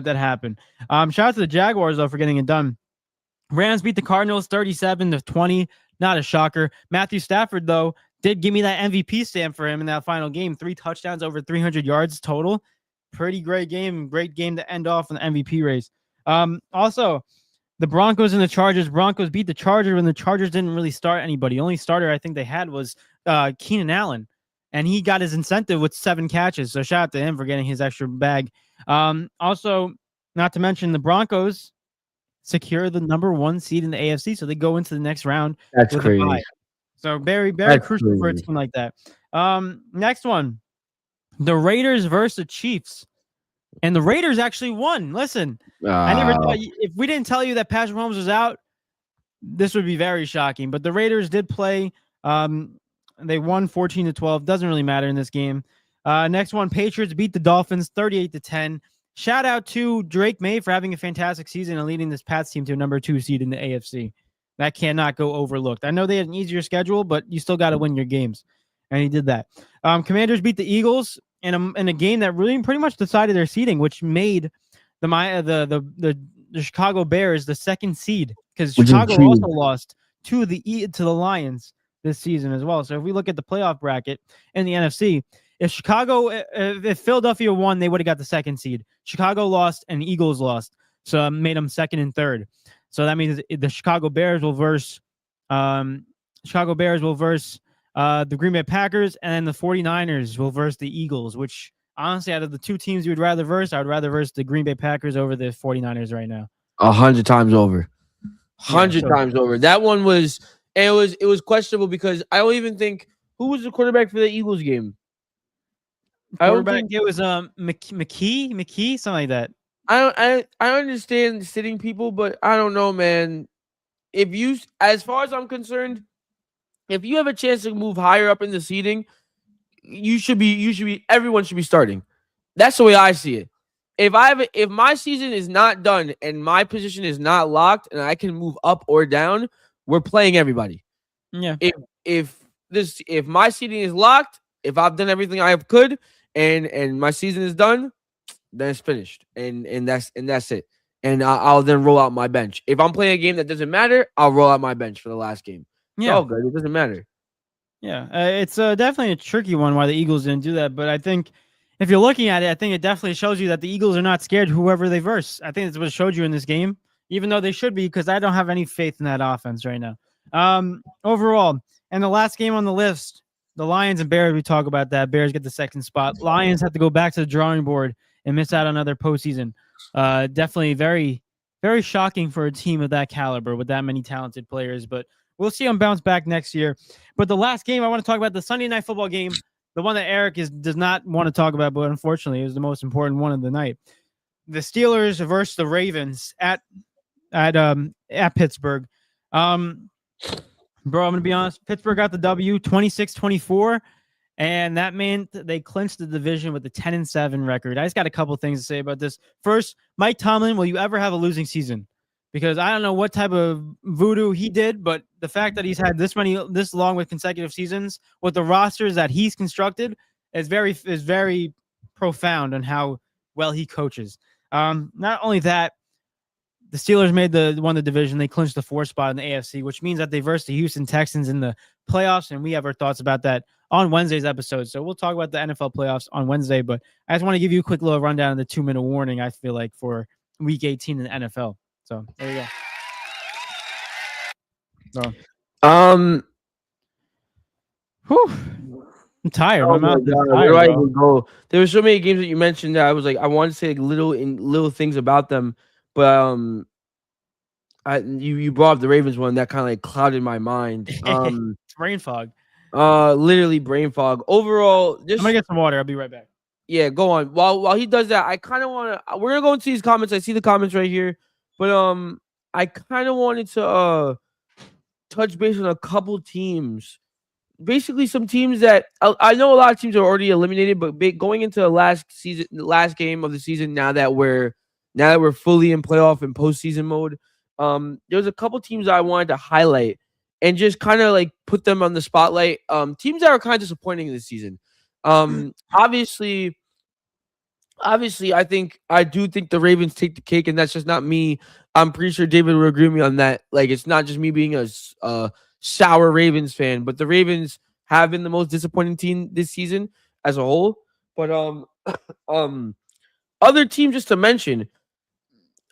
That happened. Shout out to the Jaguars though for getting it done. Rams beat the Cardinals 37-20. Not a shocker. Matthew Stafford though did give me that MVP stamp for him in that final game. 3 touchdowns, over 300 yards total. Pretty great game. Great game to end off in the MVP race. Also, the Broncos and the Chargers. Broncos beat the Chargers when the Chargers didn't really start anybody. The only starter I think they had was Keenan Allen, and he got his incentive with 7 catches. So shout out to him for getting his extra bag. Also, not to mention the Broncos secure the number 1 seed in the AFC, so they go into the next round. That's with crazy. a bye. So very, very crucial for a team like that. Next one, the Raiders versus the Chiefs. And the Raiders actually won. Listen, I never thought if we didn't tell you that Patrick Mahomes was out, this would be very shocking. But the Raiders did play. They won 14-12. Doesn't really matter in this game. Next one, Patriots beat the Dolphins 38-10. Shout out to Drake May for having a fantastic season and leading this Pats team to a number 2 seed in the AFC. That cannot go overlooked. I know they had an easier schedule, but you still got to win your games. And he did that. Commanders beat the Eagles in a game that really pretty much decided their seeding, which made the Chicago Bears the 2nd seed, because Chicago also lost to the Lions this season as well. So if we look at the playoff bracket in the NFC, if Philadelphia won, they would have got the 2nd seed. Chicago lost and the Eagles lost, so it made them 2nd and 3rd. So that means the Chicago Bears will verse the Green Bay Packers, and then the 49ers will verse the Eagles, which honestly, out of the 2 teams you would rather verse, I would rather verse the Green Bay Packers over the 49ers right now. 100 times over. 100 times over. That one was questionable because I don't even think who was the quarterback for the Eagles game. I don't think it was McKee, something like that. I understand sitting people, but I don't know, man. As far as I'm concerned, if you have a chance to move higher up in the seeding, everyone should be starting. That's the way I see it. If my season is not done and my position is not locked and I can move up or down, we're playing everybody. Yeah. If my seeding is locked, if I've done everything I could and my season is done, then it's finished. And that's it. And I'll then roll out my bench. If I'm playing a game that doesn't matter, I'll roll out my bench for the last game. Yeah. It's all good. It doesn't matter. Yeah. It's definitely a tricky one why the Eagles didn't do that. But I think if you're looking at it, I think it definitely shows you that the Eagles are not scared whoever they verse. I think that's what it showed you in this game, even though they should be, because I don't have any faith in that offense right now. Overall, and the last game on the list, the Lions and Bears, we talk about that. Bears get the 2nd spot. Lions have to go back to the drawing board and miss out on another postseason. Definitely very, very shocking for a team of that caliber with that many talented players, but we'll see them bounce back next year. But the last game I want to talk about, the Sunday Night Football game, the one that Eric does not want to talk about, but unfortunately is the most important one of the night. The Steelers versus the Ravens at Pittsburgh. Bro, I'm going to be honest. Pittsburgh got the W 26-24, and that meant they clinched the division with a 10-7 record. I just got a couple things to say about this. First, Mike Tomlin, will you ever have a losing season? Because I don't know what type of voodoo he did, but the fact that he's had this long with consecutive seasons with the rosters that he's constructed is very profound on how well he coaches. Not only that, the Steelers won the division. They clinched the 4th spot in the AFC, which means that they versed the Houston Texans in the playoffs, and we have our thoughts about that on Wednesday's episode. So we'll talk about the NFL playoffs on Wednesday, but I just want to give you a quick little rundown of the 2-minute warning, I feel like, for Week 18 in the NFL. So there you go. Whew. I'm tired. My mouth is tired, where do I even go? There were so many games that you mentioned that I was like, I wanted to say little things about them, but you brought up the Ravens one that kind of like clouded my mind. It's brain fog. Literally brain fog. Overall, I'm gonna get some water. I'll be right back. Yeah, go on. While he does that, I kind of want to. We're gonna go into these comments. I see the comments right here, but I kind of wanted to touch base on a couple teams. Basically, some teams that I know a lot of teams are already eliminated, but going into the last game of the season, now that we're fully in playoff and postseason mode, there's a couple teams I wanted to highlight and just kind of like put them on the spotlight. Teams that are kind of disappointing this season. Obviously, obviously, I do think the Ravens take the cake, and that's just not me. I'm pretty sure David will agree with me on that. Like, it's not just me being a sour Ravens fan, but the Ravens have been the most disappointing team this season as a whole. But um, other teams just to mention,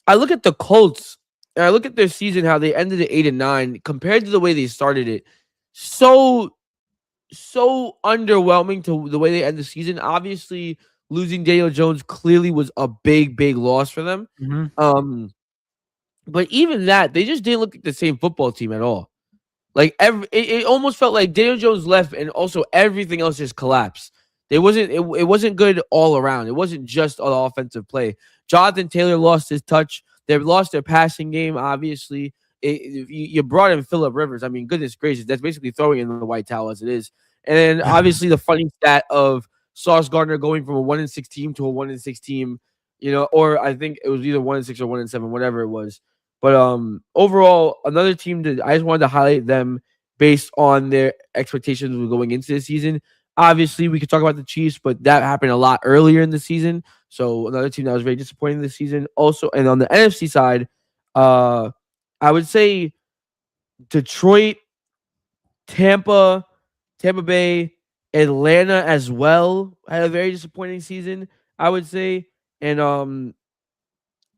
I look at the Colts and I look at their season, how they ended at 8-9 compared to the way they started it. So underwhelming to the way they end the season. Obviously, losing Daniel Jones clearly was a big loss for them. Mhm. But even that, they just didn't look like the same football team at all. Like it almost felt like Daniel Jones left, and also everything else just collapsed. It wasn't good all around. It wasn't just an offensive play. Jonathan Taylor lost his touch. They lost their passing game. Obviously, you brought in Phillip Rivers. I mean, goodness gracious, that's basically throwing in the white towel as it is. And then obviously the funny stat of Sauce Gardner going from a 1-6 team to a 1-6 team. Or I think it was either 1-6 or 1-7, whatever it was. But overall, another team that I just wanted to highlight them based on their expectations going into the season. Obviously, we could talk about the Chiefs, but that happened a lot earlier in the season. So another team that was very disappointing this season. Also, and on the NFC side, I would say Detroit, Tampa, Tampa Bay, Atlanta as well had a very disappointing season, I would say. And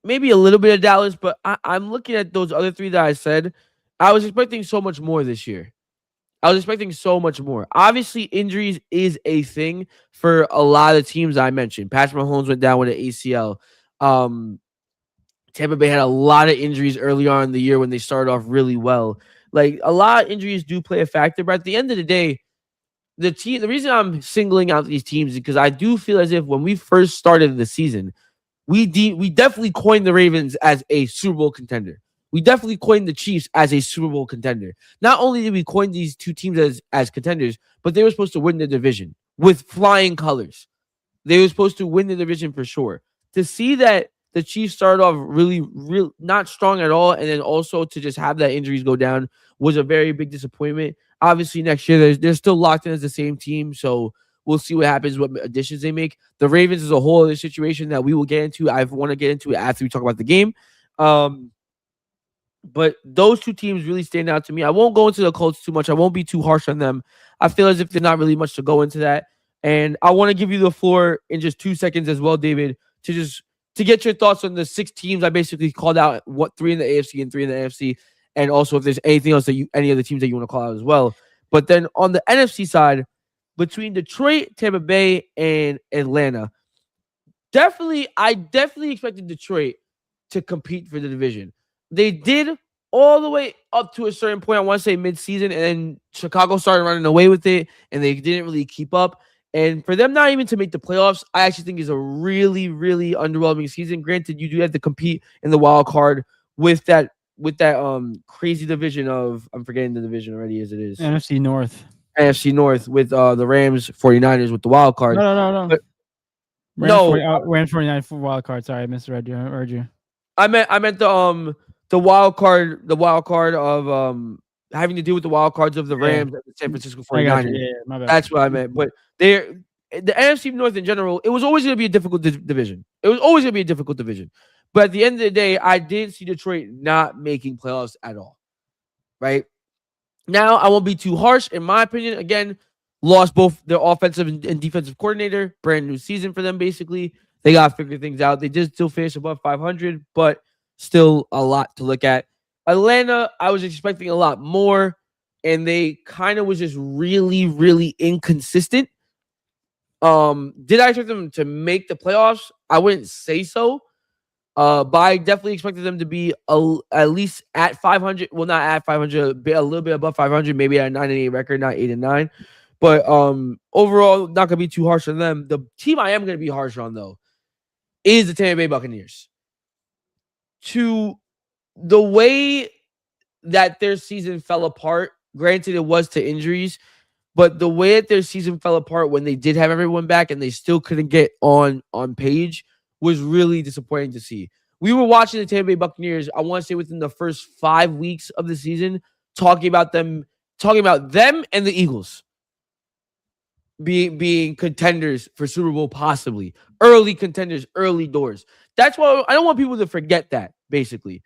maybe a little bit of Dallas, but I'm looking at those other three that I said. I was expecting so much more this year. I was expecting so much more. Obviously, injuries is a thing for a lot of teams I mentioned. Patrick Mahomes went down with an ACL. Um, Tampa Bay had a lot of injuries early on in the year when they started off really well. Like, a lot of injuries do play a factor, but at the end of the day, the reason I'm singling out these teams is because I do feel as if when we first started the season, we definitely coined the Ravens as a Super Bowl contender. We definitely coined the Chiefs as a Super Bowl contender. Not only did we coin these two teams as contenders, but they were supposed to win the division with flying colors. They were supposed to win the division for sure. To see that the Chiefs started off real not strong at all, and then also to just have that injuries go down was a very big disappointment. Obviously, next year they're still locked in as the same team, so we'll see what happens, what additions they make. The Ravens is a whole other situation that we will get into. I want to get into it after we talk about the game. But those two teams really stand out to me. I won't go into the Colts too much. I won't be too harsh on them. I feel as if there's not really much to go into that. And I want to give you the floor in just 2 seconds as well, David, to get your thoughts on the 6 teams I basically called out. What 3 in the AFC and 3 in the NFC, and also if there's anything else any other teams that you want to call out as well. But then on the NFC side, between Detroit, Tampa Bay, and Atlanta, I definitely expected Detroit to compete for the division. They did all the way up to a certain point. I want to say mid-season, and then Chicago started running away with it, and they didn't really keep up. And for them not even to make the playoffs, I actually think is a really underwhelming season. Granted, you do have to compete in the wild card with that crazy division of, I'm forgetting the division already as it is. NFC North. NFC North with the Rams, 49ers with the wild card. No. But, Rams 49 for wild card. Sorry, I misread you. I heard you. I meant the wild card of having to deal with the wild cards of the Rams and the San Francisco 49ers. Yeah, my bad. That's what I meant. But the NFC North in general, it was always going to be a difficult division. It was always going to be a difficult division. But at the end of the day, I did see Detroit not making playoffs at all. Right? Now, I won't be too harsh. In my opinion, again, lost both their offensive and defensive coordinator. Brand new season for them, basically. They got to figure things out. They did still finish above 500, but still a lot to look at. Atlanta, I was expecting a lot more, and they kind of was just really inconsistent. Did I expect them to make the playoffs? I wouldn't say so. But I definitely expected them to be at least at 500. Well, not at 500, a little bit above 500, maybe at a 9-8 record, not 8-9. But overall, not gonna be too harsh on them. The team I am gonna be harsh on though is the Tampa Bay Buccaneers. To the way that their season fell apart, granted it was to injuries, but the way that their season fell apart when they did have everyone back and they still couldn't get on page was really disappointing to see. We were watching the Tampa Bay Buccaneers, I want to say within the first 5 weeks of the season, talking about them and the Eagles. being contenders for Super Bowl, possibly early contenders, early doors. That's why I don't want people to forget that. Basically,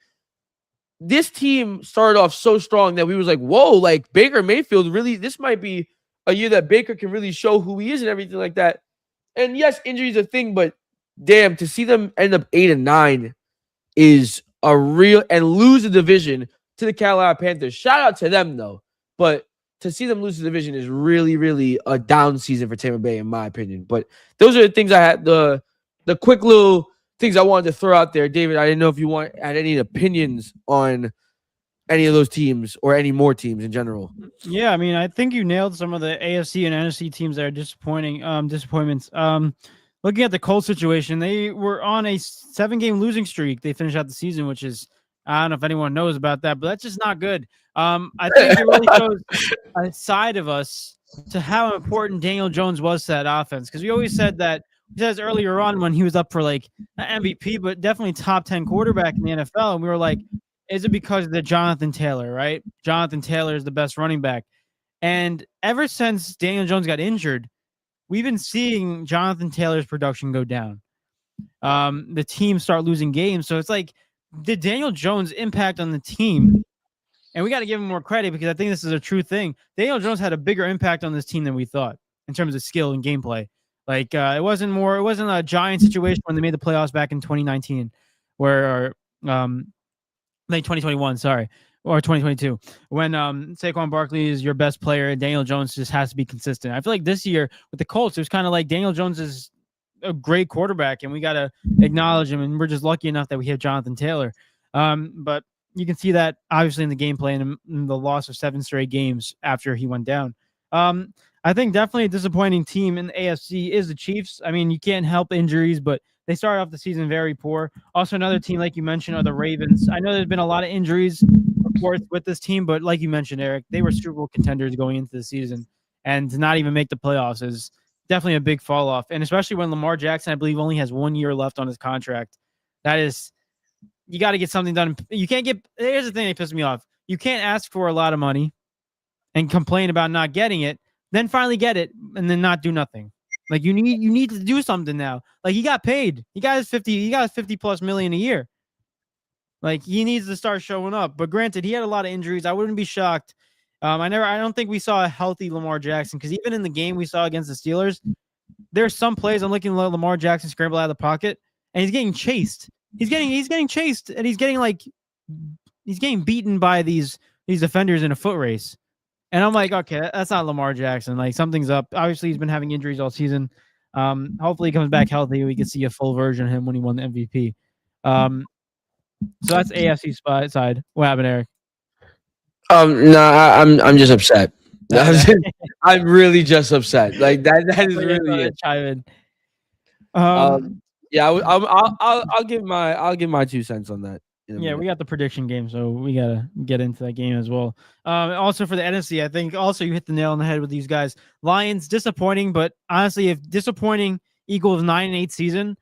this team started off so strong that we was like, whoa, like Baker Mayfield really, this might be a year that Baker can really show who he is and everything like that. And yes, injury is a thing, but damn, to see them end up 8-9 is a real, and lose the division to the Carolina Panthers. Shout out to them though, but to see them lose the division is really, really a down season for Tampa Bay, in my opinion. But those are the things I had, the quick little things I wanted to throw out there. David, I didn't know if you had any opinions on any of those teams or any more teams in general. Yeah, I mean, I think you nailed some of the AFC and NFC teams that are disappointments. Looking at the Colts situation, they were on a 7-game losing streak. They finished out the season, which is, I don't know if anyone knows about that, but that's just not good. I think it really shows a side of us to how important Daniel Jones was to that offense. Because we always said that, we said earlier on when he was up for like an MVP, but definitely top 10 quarterback in the NFL. And we were like, is it because of the Jonathan Taylor, right? Jonathan Taylor is the best running back. And ever since Daniel Jones got injured, we've been seeing Jonathan Taylor's production go down. The team start losing games. So it's like, did Daniel Jones' impact on the team? And we got to give him more credit because I think this is a true thing. Daniel Jones had a bigger impact on this team than we thought in terms of skill and gameplay. Like it wasn't a giant situation when they made the playoffs back in 2019 where, late 2021, sorry, or 2022, when Saquon Barkley is your best player and Daniel Jones just has to be consistent. I feel like this year with the Colts, it was kind of like Daniel Jones is a great quarterback and we got to acknowledge him, and we're just lucky enough that we have Jonathan Taylor. But you can see that obviously in the gameplay and in the loss of 7 straight games after he went down. I think definitely a disappointing team in the AFC is the Chiefs. I mean, you can't help injuries, but they started off the season very poor. Also, another team, like you mentioned, are the Ravens. I know there's been a lot of injuries reports with this team, but like you mentioned, Eric, they were Super Bowl contenders going into the season, and to not even make the playoffs is definitely a big fall off. And especially when Lamar Jackson, I believe, only has 1 year left on his contract. That is, you got to get something done. You can't get, here's the thing that pisses me off. You can't ask for a lot of money and complain about not getting it, then finally get it, and then not do nothing. Like you need to do something now. Like he got paid. He got his 50 plus million a year. Like he needs to start showing up. But granted, he had a lot of injuries. I wouldn't be shocked. I don't think we saw a healthy Lamar Jackson, because even in the game we saw against the Steelers, there's some plays I'm looking at Lamar Jackson scramble out of the pocket and he's getting chased. He's getting chased, and he's getting beaten by these defenders in a foot race. And I'm like, okay, that's not Lamar Jackson. Like something's up. Obviously, he's been having injuries all season. Hopefully, he comes back healthy. We can see a full version of him when he won the MVP. So that's AFC side. What happened, Eric? No, I'm just upset. I'm really just upset. Like that is really it. Yeah, I'll give my 2 cents on that. Yeah, we got the prediction game, so we gotta get into that game as well. Also for the NFC, I think also you hit the nail on the head with these guys. Lions disappointing, but honestly, if disappointing equals 9-8 season,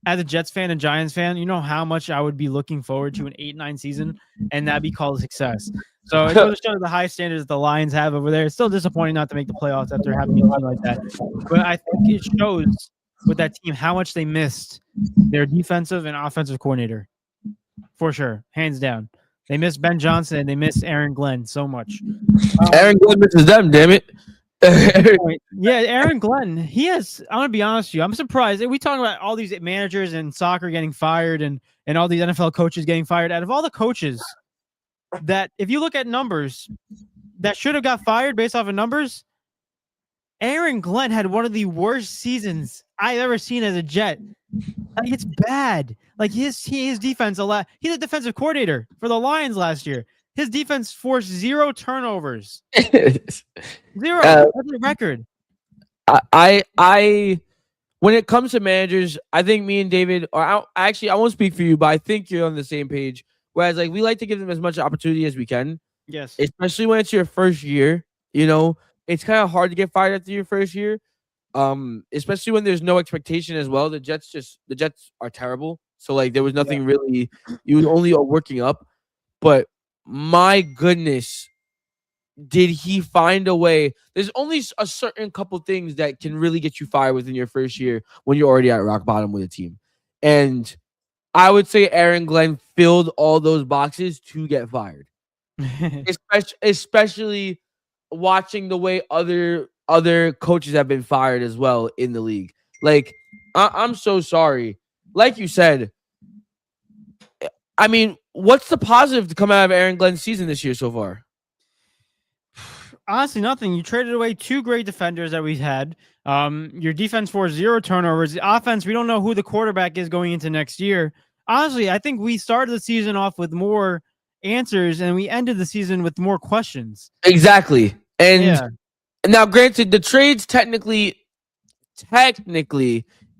as a Jets fan and Giants fan, you know how much I would be looking forward to an 8-9 season, and that'd be called a success. So it goes to show the high standards the Lions have over there. It's still disappointing not to make the playoffs after having a team like that, but I think it shows with that team how much they missed their defensive and offensive coordinator. For sure, hands down. They miss Ben Johnson and they miss Aaron Glenn so much. Aaron Glenn misses them, damn it. Yeah, Aaron Glenn. He has. I'm gonna be honest with you. I'm surprised. We talk about all these managers and soccer getting fired and all these NFL coaches getting fired. Out of all the coaches that, if you look at numbers, that should have got fired based off of numbers, Aaron Glenn had one of the worst seasons I've ever seen as a Jet. Like, it's bad. Like his defense he's a defensive coordinator for the Lions last year. His defense forced 0 turnovers. 0. That's a record. I when it comes to managers, I think me and David, or I won't speak for you, but I think you're on the same page. Whereas, like, we like to give them as much opportunity as we can. Yes. Especially when it's your first year. You know, it's kind of hard to get fired after your first year. Especially when there's no expectation as well. The Jets are terrible. So like there was nothing really, you only are working up. But my goodness, did he find a way? There's only a certain couple things that can really get you fired within your first year when you're already at rock bottom with a team. And I would say Aaron Glenn filled all those boxes to get fired. Especially watching the way other coaches have been fired as well in the league. Like, I'm so sorry. Like you said, I mean, what's the positive to come out of Aaron Glenn's season this year so far? Honestly, nothing. You traded away 2 great defenders that we had. Your defense forced 0 turnovers. The offense, we don't know who the quarterback is going into next year. Honestly, I think we started the season off with more answers and we ended the season with more questions. Exactly. And Yeah. now, granted, the trades technically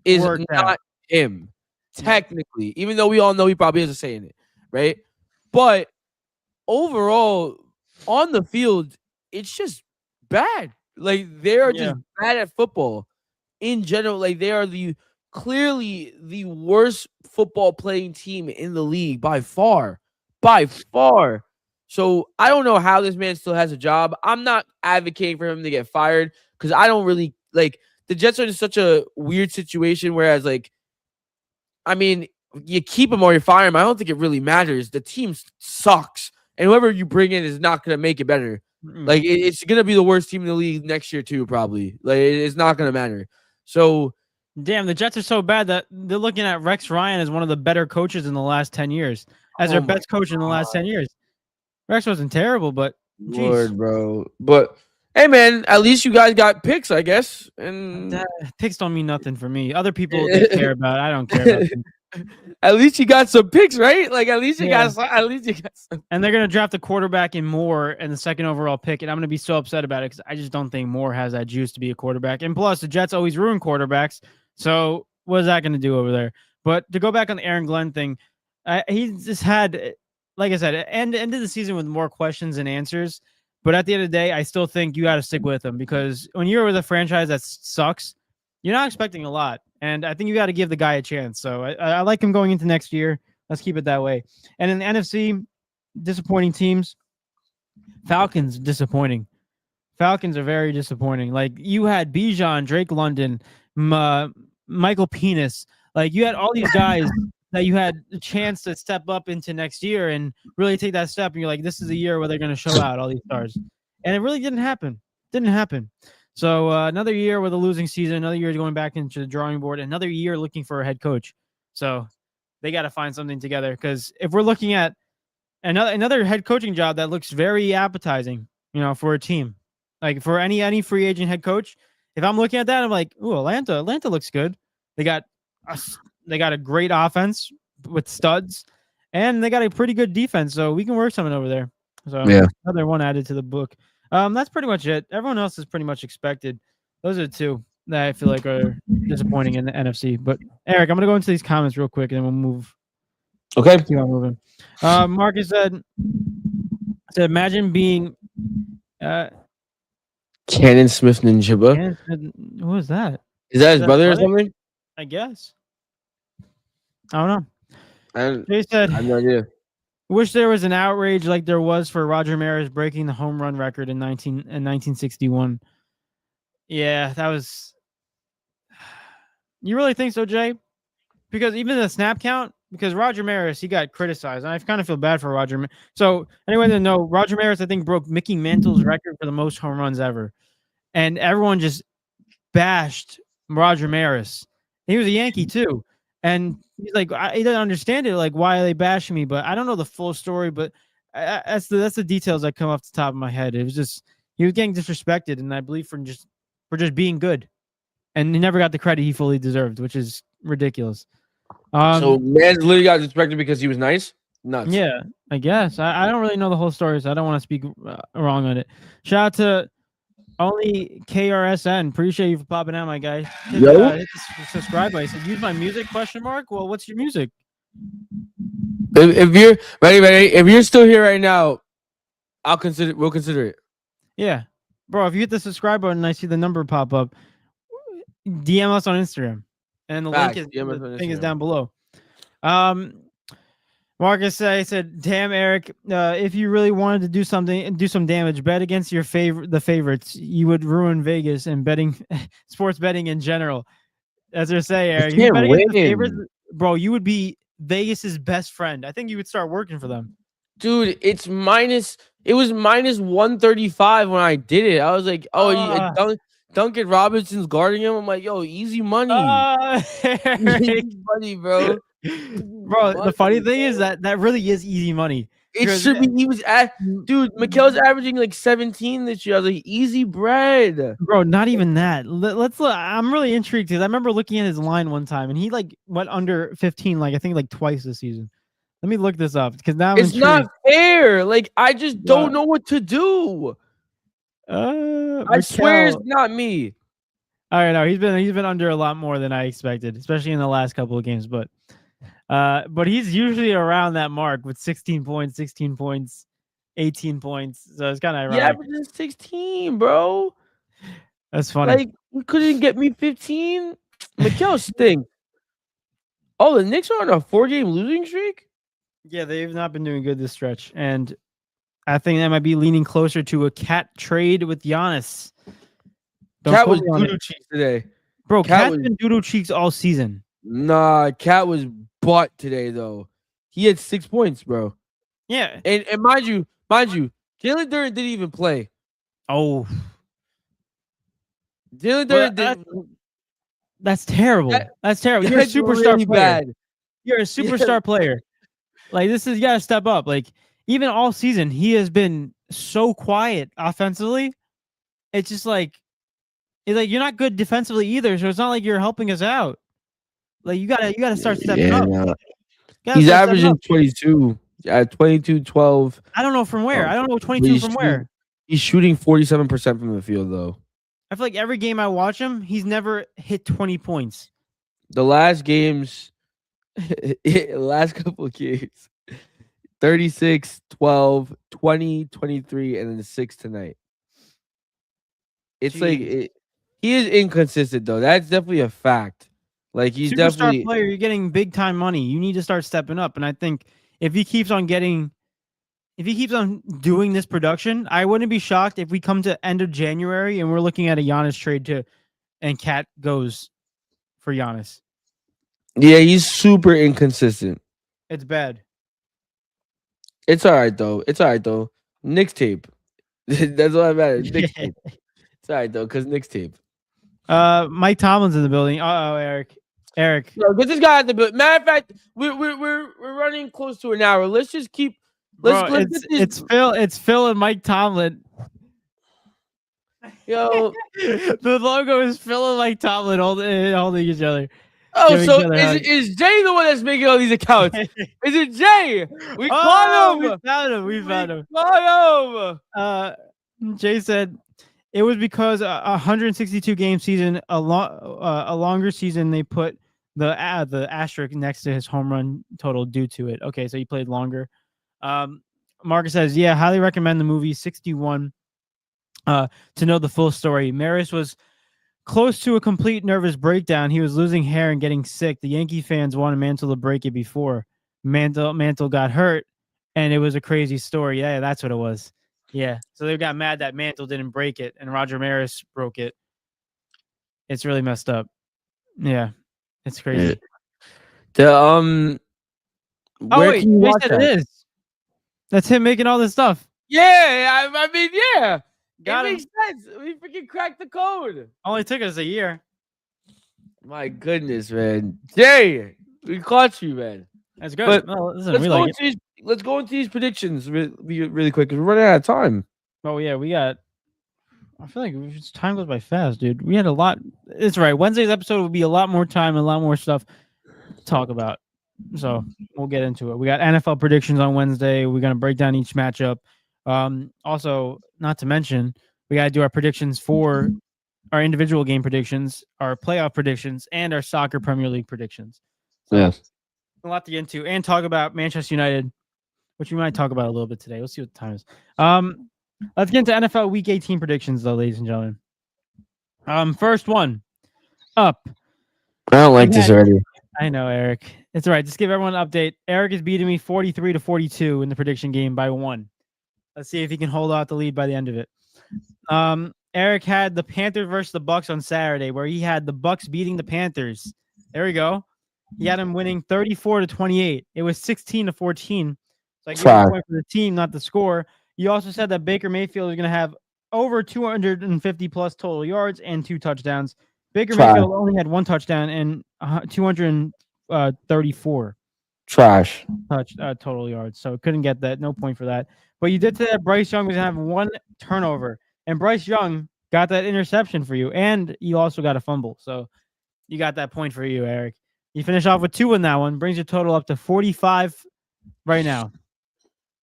is Worked not out. him. Technically, even though we all know he probably has a say in it, right? But overall, on the field, it's just bad. Like, they are just bad at football in general. Like, they are clearly the worst football playing team in the league by far. By far. So I don't know how this man still has a job. I'm not advocating for him to get fired because I don't really like the Jets are in such a weird situation. Whereas, like, I mean, you keep him or you fire him. I don't think it really matters. The team sucks, and whoever you bring in is not going to make it better. Like, it's going to be the worst team in the league next year too, probably. Like, it's not going to matter. So, damn, the Jets are so bad that they're looking at Rex Ryan as one of the better coaches in the last 10 years, as their best coach in the last 10 years. Rex wasn't terrible, but Lord, bro. But hey, man, at least you guys got picks, I guess. And picks don't mean nothing for me. Other people they care about. I don't care about them. At least you got some picks, right? Like, at least you got some. And they're gonna draft a quarterback in Moore in the 2nd overall pick, and I'm gonna be so upset about it because I just don't think Moore has that juice to be a quarterback. And plus, the Jets always ruin quarterbacks. So what is that gonna do over there? But to go back on the Aaron Glenn thing, he just had, like I said, ended the season with more questions than answers. But at the end of the day, I still think you got to stick with him because when you're with a franchise that sucks, you're not expecting a lot. And I think you got to give the guy a chance. So I like him going into next year. Let's keep it that way. And in the NFC, disappointing teams. Falcons, disappointing. Falcons are very disappointing. Like, you had Bijan, Drake London, Michael Penis. Like, you had all these guys that you had a chance to step up into next year and really take that step. And you're like, this is a year where they're going to show out all these stars. And it really didn't happen. Didn't happen. So another year with a losing season, another year going back into the drawing board, another year looking for a head coach. So they got to find something together, because if we're looking at another head coaching job that looks very appetizing, for a team, like for any free agent head coach, if I'm looking at that, I'm like, ooh, Atlanta looks good. They got a great offense with studs, and they got a pretty good defense, so we can work something over there. So another one added to the book. That's pretty much it. Everyone else is pretty much expected. Those are the 2 that I feel like are disappointing in the NFC. But Eric, I'm gonna go into these comments real quick, and then we'll move. Okay. Keep on moving. Marcus said, imagine being Cannon Smith Ninjiba. Who is that? Is that his brother or something? I guess. I don't know. Jay I said, have no idea. wish there was an outrage like there was for Roger Maris breaking the home run record in 1961. Yeah, that was. You really think so, Jay? Because even the snap count, because Roger Maris, he got criticized, and I kind of feel bad for Roger. So anyone that know, Roger Maris, I think, broke Mickey Mantle's record for the most home runs ever, and everyone just bashed Roger Maris. He was a Yankee too, and he's like, he doesn't understand it. Like, why are they bashing me? But I don't know the full story. But that's the details that come off the top of my head. It was just he was getting disrespected, and I believe for just being good, and he never got the credit he fully deserved, which is ridiculous. So man literally got disrespected because he was nice? Nuts. Yeah, I guess. I don't really know the whole story, so I don't want to speak wrong on it. Shout out to only KRSN. Appreciate you for popping out, my guy. Hit the subscribe button. Said, use my music, ? Well, what's your music? If you're ready, if you're still here right now, we'll consider it. Yeah. Bro, if you hit the subscribe button and I see the number pop up, DM us on Instagram. And the link is down below. One Marcus said, "Damn, Eric, if you really wanted to do something, do some damage, bet against the favorites. You would ruin Vegas and betting, sports betting in general." As I say, I Eric, if you can't bet against the favorites, win. bro, you would be Vegas's best friend. I think you would start working for them. Dude, it was minus 135 when I did it. I was like, oh, Duncan Robinson's guarding him. I'm like, yo, easy money. Eric. Easy money, bro. Bro, the funny thing is that really is easy money. It Because- should be. He was dude. Mikel's averaging like 17 this year. I was like, easy bread. Bro, not even that. Let's look. I'm really intrigued because I remember looking at his line one time and he like went under 15, like I think like twice this season. Let me look this up because now I'm It's not fair. Like I just don't know what to do. I swear it's not me. All right, no, he's been under a lot more than I expected, especially in the last couple of games. But he's usually around that mark with 16 points, 18 points. So it's kind of ironic. Yeah, averaging 16, bro. That's funny. Like you couldn't get me 15. Mikel stinks. Oh, the Knicks are on a 4-game losing streak. Yeah, they've not been doing good this stretch, and I think that might be leaning closer to a Cat trade with Giannis. Cat was doodoo cheeks today. Bro, Cat's been doodoo cheeks all season. Nah, Cat was butt today though. He had 6 points, bro. Yeah, and mind you, Jalen Durant didn't even play. Oh, Jalen Durant that's terrible. That's terrible. You're a superstar really player. bad. You're a superstar player. Like this is, you gotta step up. Like even all season, he has been so quiet offensively. It's just like you're not good defensively either. So it's not like you're helping us out. Like you gotta start stepping up. He's averaging 22. 22, 12. I don't know from where. I don't know 22 from where. He's shooting 47% from the field though. I feel like every game I watch him, he's never hit 20 points. The last games, last couple of games, 36, 12, 20, 23, and then 6 tonight. It's like he is inconsistent though. That's definitely a fact. Like he's superstar definitely player. You're getting big time money. You need to start stepping up. And I think if he keeps on doing this production, I wouldn't be shocked if we come to end of January and we're looking at a Giannis trade and Cat goes for Giannis. Yeah, he's super inconsistent. It's bad. It's all right though. Knicks tape. That's all that matters. Knicks tape. It's all right though, because Knicks tape. Mike Tomlin's in the building. Eric. No, get this guy at the building. Matter of fact, we're running close to an hour. Let's just keep. It's Phil and Mike Tomlin. Yo, the logo is Phil and Mike Tomlin holding each other. Oh, so is Jay the one that's making all these accounts? Is it Jay? We caught him. We found him. Caught him. Jay said it was because a 162 game season, a longer season, they put the asterisk next to his home run total due to it. Okay, so he played longer. Marcus says, yeah, highly recommend the movie 61 to know the full story. Maris was close to a complete nervous breakdown. He was losing hair and getting sick. The Yankee fans wanted Mantle to break it before Mantle got hurt, and it was a crazy story. Yeah, that's what it was. Yeah, so they got mad that Mantle didn't break it, and Roger Maris broke it. It's really messed up. Yeah, it's crazy. Wait, it is. That's him making all this stuff. Yeah, I mean, yeah. Got it him. makes sense. We freaking cracked the code. Only took us a year. My goodness, man. Jay, we caught you, man. That's good. But listen, let's go into these predictions really quick because we're running out of time. Oh, yeah, I feel like time goes by fast, dude. We had a lot. It's right. Wednesday's episode will be a lot more time and a lot more stuff to talk about. So we'll get into it. We got NFL predictions on Wednesday. We're going to break down each matchup. Also, not to mention, we got to do our predictions for our individual game predictions, our playoff predictions, and our soccer Premier League predictions. So, yeah. A lot to get into and talk about Manchester United, which we might talk about a little bit today. We'll see what the time is. Let's get into NFL Week 18 predictions, though, ladies and gentlemen. First one up. I don't like this already. I know, Eric. It's all right. Just give everyone an update. Eric is beating me 43-42 in the prediction game by 1. Let's see if he can hold out the lead by the end of it. Eric had the Panthers versus the Bucks on Saturday, where he had the Bucks beating the Panthers. There we go. He had him winning 34-28. It was 16-14. So I give you a point for the team, not the score. You also said that Baker Mayfield is going to have over 250 plus total yards and 2 touchdowns. Baker Mayfield only had 1 touchdown and 234 total yards. So couldn't get that. No point for that. But you did say that Bryce Young was going to have 1 turnover. And Bryce Young got that interception for you. And you also got a fumble. So you got that point for you, Eric. You finish off with 2 in that one. Brings your total up to 45 right now.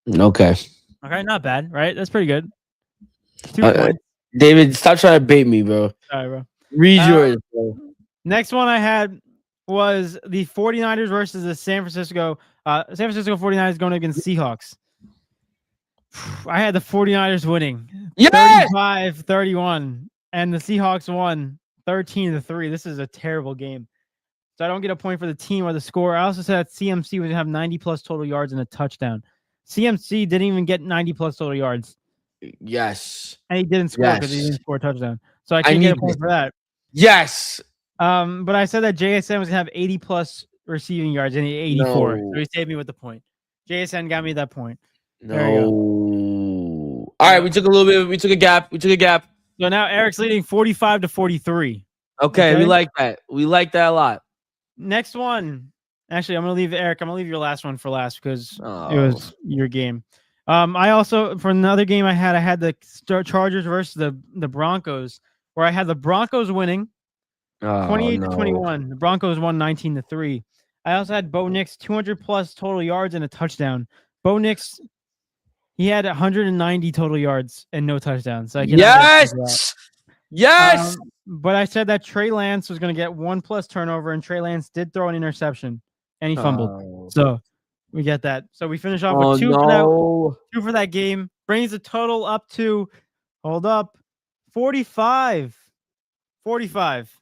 Okay. Okay, not bad, right? That's pretty good. 2 points. David, stop trying to bait me, bro. Sorry, bro. Read yours, bro. Next one I had was the 49ers versus the San Francisco 49ers going against Seahawks. I had the 49ers winning 35-31, and the Seahawks won 13-3. This is a terrible game. So I don't get a point for the team or the score. I also said that CMC would have 90 plus total yards and a touchdown. CMC didn't even get 90 plus total yards. Yes. And he didn't score because he didn't score a touchdown. So I can't get a point for that. Yes. But I said that JSN was going to have 80 plus receiving yards and he 84. No. So he saved me with the point. JSN got me that point. No. All right, we took a gap. So now Eric's leading 45-43. Okay, we like that. We like that a lot. Next one. Actually, I'm going to leave Eric. I'm going to leave your last one for last because it was your game. I also, for another game I had the Chargers versus the Broncos, where I had the Broncos winning 28-21. The Broncos won 19-3. I also had Bo Nix 200 plus total yards and a touchdown. Bo Nix, he had 190 total yards and no touchdowns. So yes. But I said that Trey Lance was going to get 1 plus turnover, and Trey Lance did throw an interception and he fumbled. So we get that. So we finish off with 2 for that game. Brings the total up to 45. 45.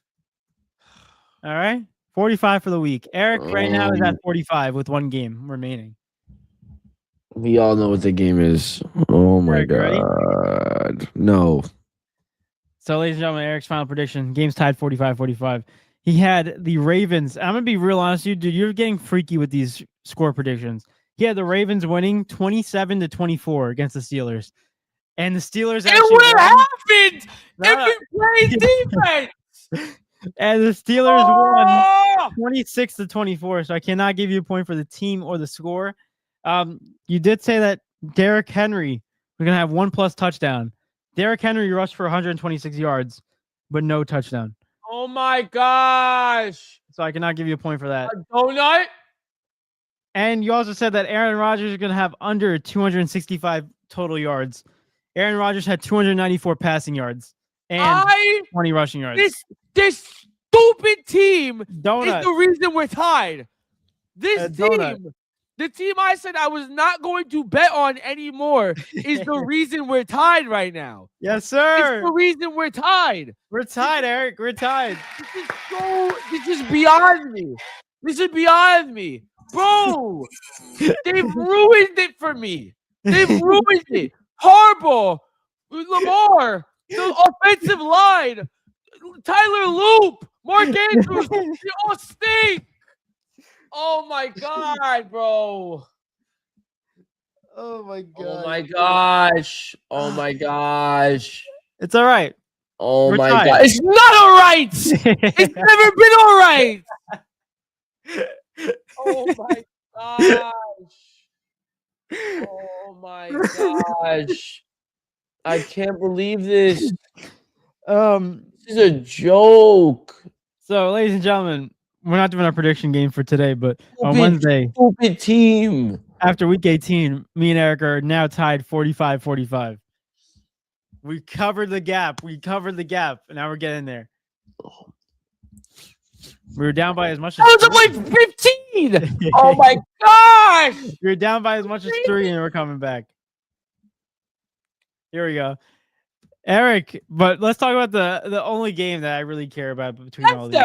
All right. 45 for the week. Eric right now is at 45 with 1 game remaining. We all know what the game is. Oh my God. Ready? No. So, ladies and gentlemen, Eric's final prediction. Game's tied 45-45. He had the Ravens. I'm going to be real honest with you, dude. You're getting freaky with these score predictions. He had the Ravens winning 27-24 against the Steelers. And the Steelers actually happened if we played defense. And the Steelers won 26-24. So I cannot give you a point for the team or the score. You did say that Derrick Henry was going to have 1 plus touchdown. Derrick Henry rushed for 126 yards, but no touchdown. Oh my gosh. So I cannot give you a point for that. A donut? And you also said that Aaron Rodgers is going to have under 265 total yards. Aaron Rodgers had 294 passing yards and 20 rushing yards. This stupid team is Donut. the reason we're tied. This Donut. team, the team I said I was not going to bet on anymore, is the reason we're tied right now. Yes, sir. It's the reason we're tied. We're tied, Eric. We're tied. This is beyond me. This is beyond me. Bro, they've ruined it for me. They've ruined it. Harbaugh, Lamar, the offensive line, Tyler Loop, Mark Andrews, they all stink. Oh my God, bro. Oh my God. Oh my gosh. Oh my gosh. It's all right. Oh We're my tied. God. It's not all right. It's never been all right. Oh my gosh. Oh my gosh. I can't believe this. This is a joke. So, ladies and gentlemen, we're not doing our prediction game for today, but on Wednesday, stupid team. After week 18, me and Eric are now tied 45-45. We covered the gap. And now we're getting there. We were down by as much as I was up like 15. Oh my gosh. We were down by as much as 3, and we're coming back. Here we go. Eric, but let's talk about the only game that I really care about between all these.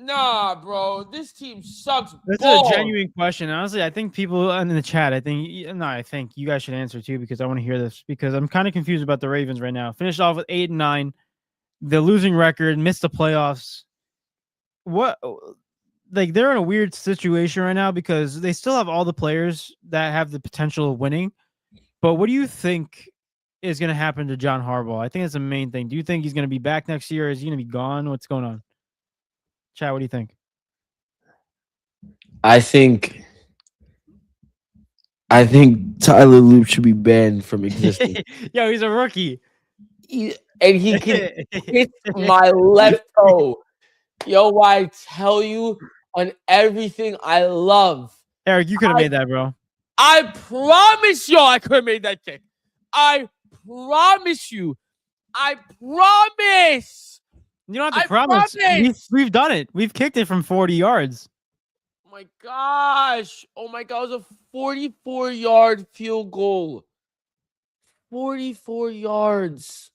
Nah, bro. This team sucks This is a balls. genuine question. Honestly, I think people in the chat, I think you guys should answer too because I want to hear this because I'm kind of confused about the Ravens right now. Finished off with 8-9, the losing record, missed the playoffs. What like they're in a weird situation right now because they still have all the players that have the potential of winning. But what do you think is going to happen to John Harbaugh? I think that's the main thing. Do you think he's going to be back next year? Is he going to be gone? What's going on? Chat, what do you think? I think Tyler Loop should be banned from existing. Yo, he's a rookie. And he can hit my left toe. Yo, I tell you on everything I love. Eric, you could have made that, bro. I promise you I could have made that kick. I promise you. I promise. You don't have to promise. We've done it. We've kicked it from 40 yards. Oh my gosh. Oh my God. It was a 44-yard field goal. 44 yards.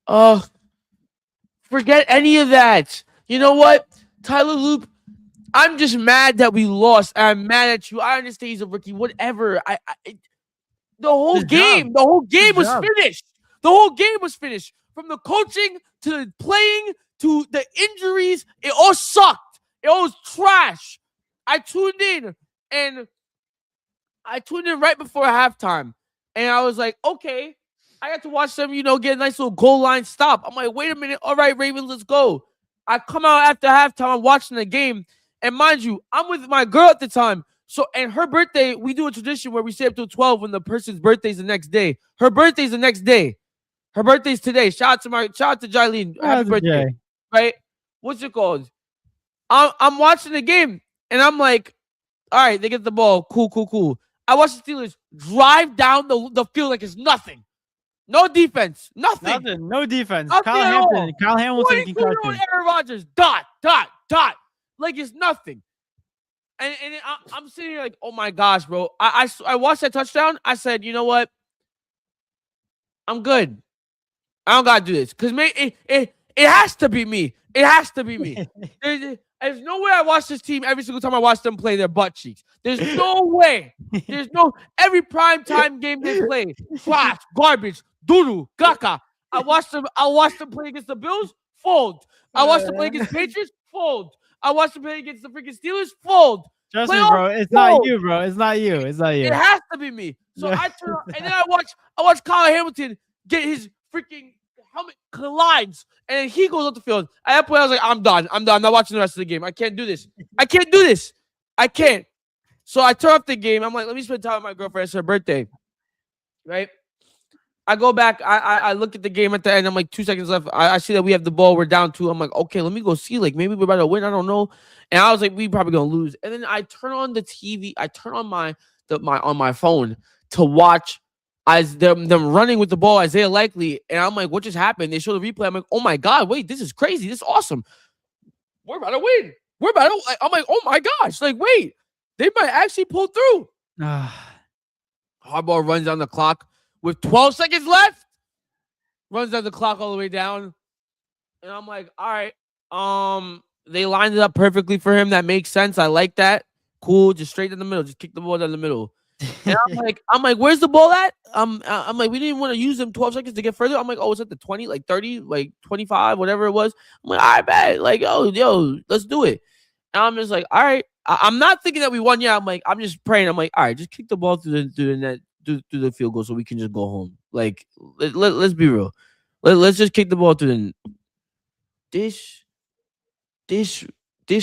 Forget any of that. You know what? Tyler Loop, I'm just mad that we lost. I'm mad at you. I understand he's a rookie. Whatever. The whole game was finished. The whole game was finished. From the coaching to the playing to the injuries, it all sucked. It all was trash. I tuned in right before halftime. And I was like, okay. I got to watch them, get a nice little goal line stop. I'm like, wait a minute. All right, Ravens, let's go. I come out after halftime. I'm watching the game. And mind you, I'm with my girl at the time. So, and her birthday, we do a tradition where we stay up till 12 when the person's birthday is the next day. Her birthday's the next day. Her birthday's today. Shout out to Jilene. Happy birthday. Jay. Right? What's it called? I'm watching the game. And I'm like, all right, they get the ball. Cool. I watch the Steelers drive down the field like it's nothing. No defense. Nothing. No defense. Nothing Kyle Hamilton concussion. Aaron Rodgers. Dot. Like it's nothing. And I'm sitting here like, oh my gosh, bro. I watched that touchdown. I said, you know what? I'm good. I don't gotta do this. Because it has to be me. It has to be me. There's no way I watch this team every single time I watch them play their butt cheeks. There's no way. Every prime time game they play. Trash, garbage, doo-doo, caca. I watched them play against the Bills, fold. I watched them play against Patriots, fold. I watched them play against the freaking Steelers, fold. Trust me, bro. It's not you, bro. It's not you. It has to be me. So I turn on, and then I watch Kyle Hamilton get his freaking helmet collides, and then he goes up the field. At that point, I was like, I'm done. I'm not watching the rest of the game. I can't do this. I can't. So I turn off the game. I'm like, let me spend time with my girlfriend. It's her birthday. Right? I go back. I look at the game at the end. I'm like, 2 seconds left. I see that we have the ball. We're down 2. I'm like, okay, let me go see. Like, maybe we're about to win. I don't know. And I was like, we probably going to lose. And then I turn on the TV. I turn on my phone to watch as them running with the ball, Isaiah Likely. And I'm like, what just happened? They show the replay. I'm like, oh my God, wait, this is crazy. This is awesome. We're about to win. I'm like, oh my gosh. Like, wait, they might actually pull through. Harbaugh runs down the clock with 12 seconds left. Runs down the clock all the way down. And I'm like, all right. They lined it up perfectly for him. That makes sense. I like that. Cool. Just straight in the middle. Just kick the ball down the middle. And I'm like, where's the ball at? I'm like, we didn't want to use them 12 seconds to get further. I'm like, oh, it's at the 20, like 30, like 25, whatever it was. I'm like, all right, bet. Like, yo, let's do it. And I'm just like, all right. I'm not thinking that we won yet. I'm just praying. I'm like, all right, just kick the ball through the net, through the field goal so we can just go home. Like, let's be real. Let's just kick the ball through the this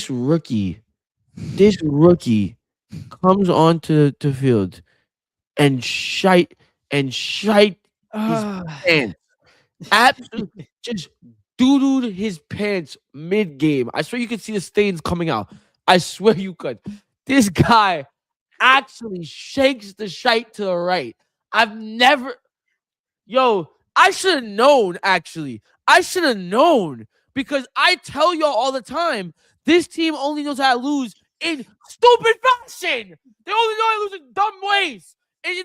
rookie comes onto the field and shite his pants. Absolutely just doo-dooed his pants mid-game. I swear you could see the stains coming out. I swear you could. This guy actually shakes the shite to the right. I should have known, actually. I should have known. Because I tell y'all all the time, this team only knows how to lose in stupid fashion. They only know how to lose in dumb ways. And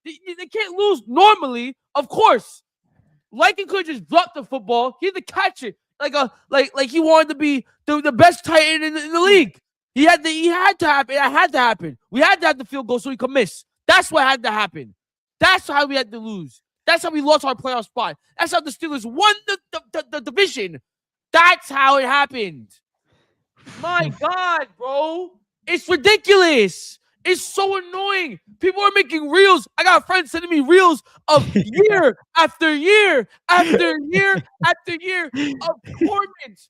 they can't lose normally, of course. Lycan could just drop the football. He had to catch it. like he wanted to be the best tight end in the league. He had to happen. It had to happen. We had to have the field goal so he could miss. That's what had to happen. That's how we had to lose. That's how we lost our playoff spot. That's how the Steelers won the division. That's how it happened. My God, bro. It's ridiculous. It's so annoying. People are making reels. I got friends sending me reels of year after year after year after year of torment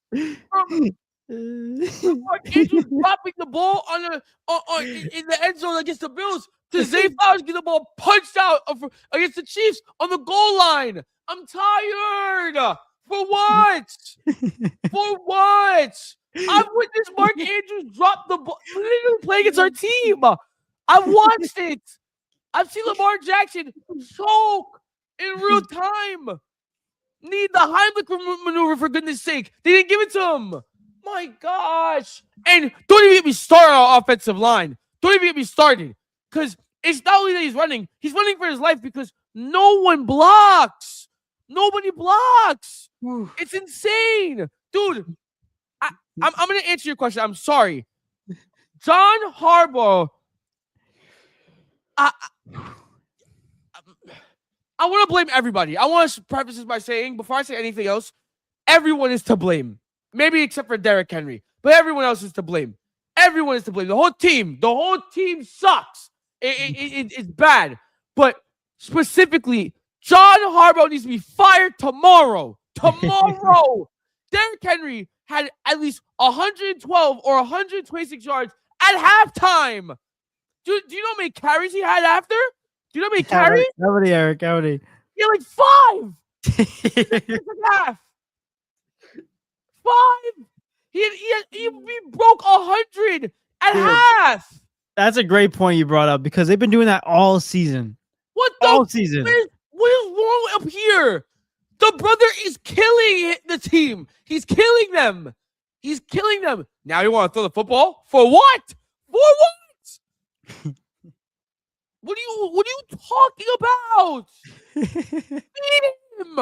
from Mark Andrews dropping the ball in the end zone against the Bills to Zay Flowers getting the ball punched out against the Chiefs on the goal line. I'm tired. For what? For what? I've witnessed Mark Andrews drop the ball, literally play against our team. I've watched it. I've seen Lamar Jackson choke in real time. Need the Heimlich maneuver, for goodness sake. They didn't give it to him. My gosh. And don't even get me started on our offensive line. Don't even get me started. Because it's not only that he's running for his life because no one blocks. Nobody blocks. It's insane. Dude, I'm going to answer your question. I'm sorry. John Harbaugh, I want to blame everybody. I want to preface this by saying, before I say anything else, everyone is to blame. Maybe except for Derrick Henry. But everyone else is to blame. Everyone is to blame. The whole team sucks. It's bad. But specifically, John Harbaugh needs to be fired tomorrow. Tomorrow. Derrick Henry had at least 112 or 126 yards at halftime. Do you know how many carries he had after? Do you know how many carries? How many, Eric? How many? He had like 5. Half. 5. He broke 100 at half. That's a great point you brought up because they've been doing that all season. What is wrong up here? The brother is killing the team. He's killing them. He's killing them. Now you want to throw the football? For what? For what? What are you talking about? Beat him.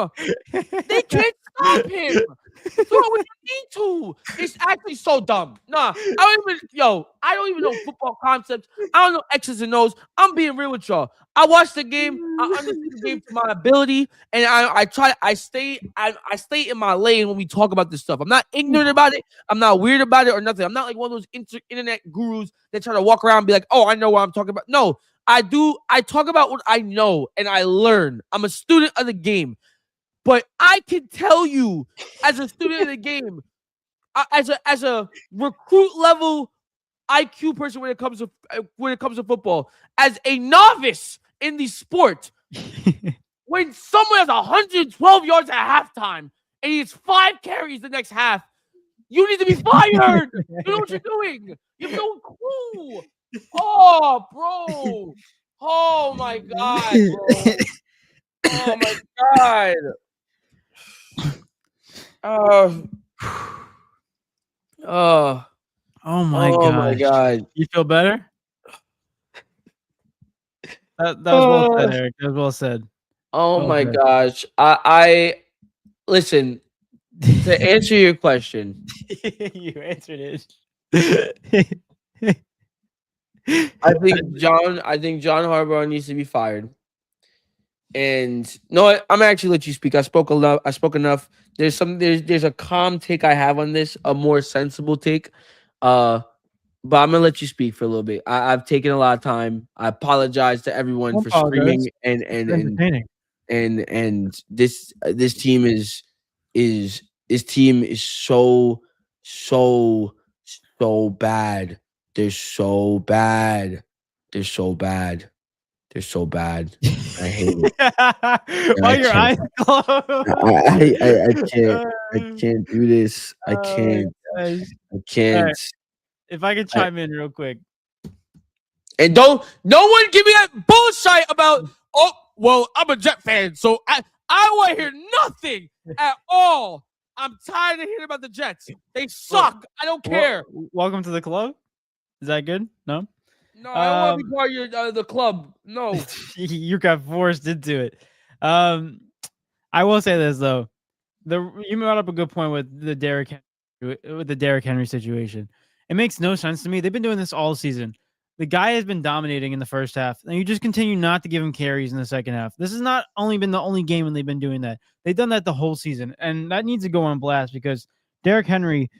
They can't stop him. Throw it when you need to. It's actually so dumb. Nah, I don't even know football concepts. I don't know X's and O's. I'm being real with y'all. I watched the game. I understand the game to my ability, and I stay in my lane when we talk about this stuff. I'm not ignorant about it. I'm not weird about it or nothing. I'm not like one of those internet gurus that try to walk around and be like, oh, I know what I'm talking about. No, I do. I talk about what I know and I learn. I'm a student of the game. But I can tell you, as a student of the game, as a recruit level IQ person when it comes to football, as a novice in the sport, when someone has 112 yards at halftime and he has 5 carries the next half, you need to be fired. You know what you're doing. You have no clue. Oh, bro. Oh my God, bro. Oh my God. Oh my God. You feel better? That was well said, Eric. That was well said. Oh my gosh. I listen, to answer your question. You answered it. I think John Harbaugh needs to be fired. And no, I'm gonna actually let you speak. I spoke enough. There's a calm take I have on this, a more sensible take. But I'm gonna let you speak for a little bit. I've taken a lot of time. I apologize to everyone for screaming and this team is so bad. They're so bad. They're so bad. They're so bad. I hate it. Why your eyes closed? I can't do this. I can't. Right. If I could chime in real quick. And no one give me that bullshit about, oh, well, I'm a Jet fan, so I want to hear nothing at all. I'm tired of hearing about the Jets. They suck. I don't care. Welcome to the club. Is that good? No? No, I don't want to be part of the club. No. You got forced into it. I will say this, though. You brought up a good point with the Derrick Henry situation. It makes no sense to me. They've been doing this all season. The guy has been dominating in the first half, and you just continue not to give him carries in the second half. This has not only been the only game when they've been doing that. They've done that the whole season, and that needs to go on blast because Derrick Henry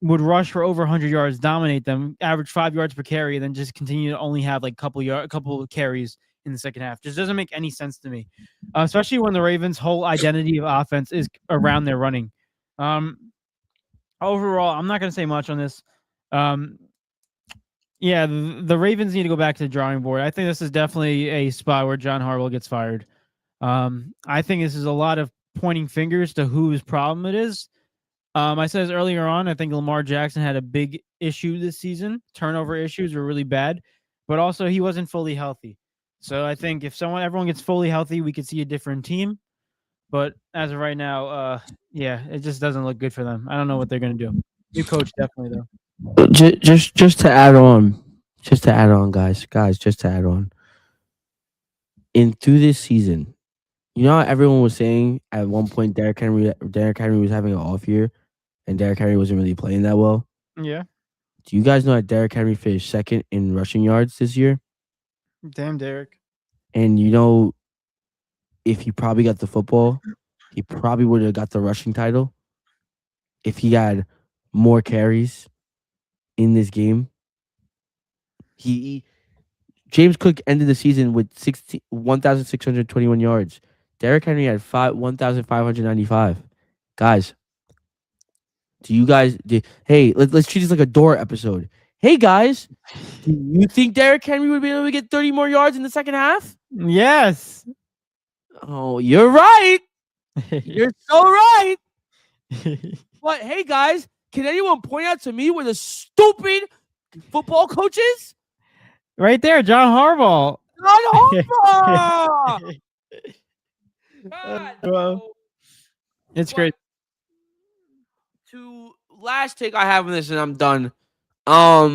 would rush for over 100 yards, dominate them, average 5 yards per carry, and then just continue to only have like a couple of carries in the second half. Just doesn't make any sense to me, especially when the Ravens' whole identity of offense is around their running. Overall, I'm not going to say much on this. Yeah, the Ravens need to go back to the drawing board. I think this is definitely a spot where John Harbaugh gets fired. I think this is a lot of pointing fingers to whose problem it is. I said this earlier on. I think Lamar Jackson had a big issue this season. Turnover issues were really bad, but also he wasn't fully healthy. So I think if everyone gets fully healthy, we could see a different team. But as of right now, yeah, it just doesn't look good for them. I don't know what they're gonna do. New coach definitely though. Just to add on, guys, just to add on. In through this season, you know how everyone was saying at one point Derrick Henry was having an off year, and Derrick Henry wasn't really playing that well. Yeah. Do you guys know that Derrick Henry finished second in rushing yards this year? Damn, Derrick. And you know, if he probably got the football, he probably would have got the rushing title if he had more carries in this game. James Cook ended the season with 1,621 yards. Derrick Henry had 1,595. Guys, hey, let's treat this like a door episode. Hey guys, do you think Derrick Henry would be able to get 30 more yards in the second half? Yes. Oh, you're right. You're so right. But hey guys, can anyone point out to me where the stupid football coach is? Right there, John Harbaugh. John Harbaugh. God, no. It's great. To last take I have on this, and I'm done. Let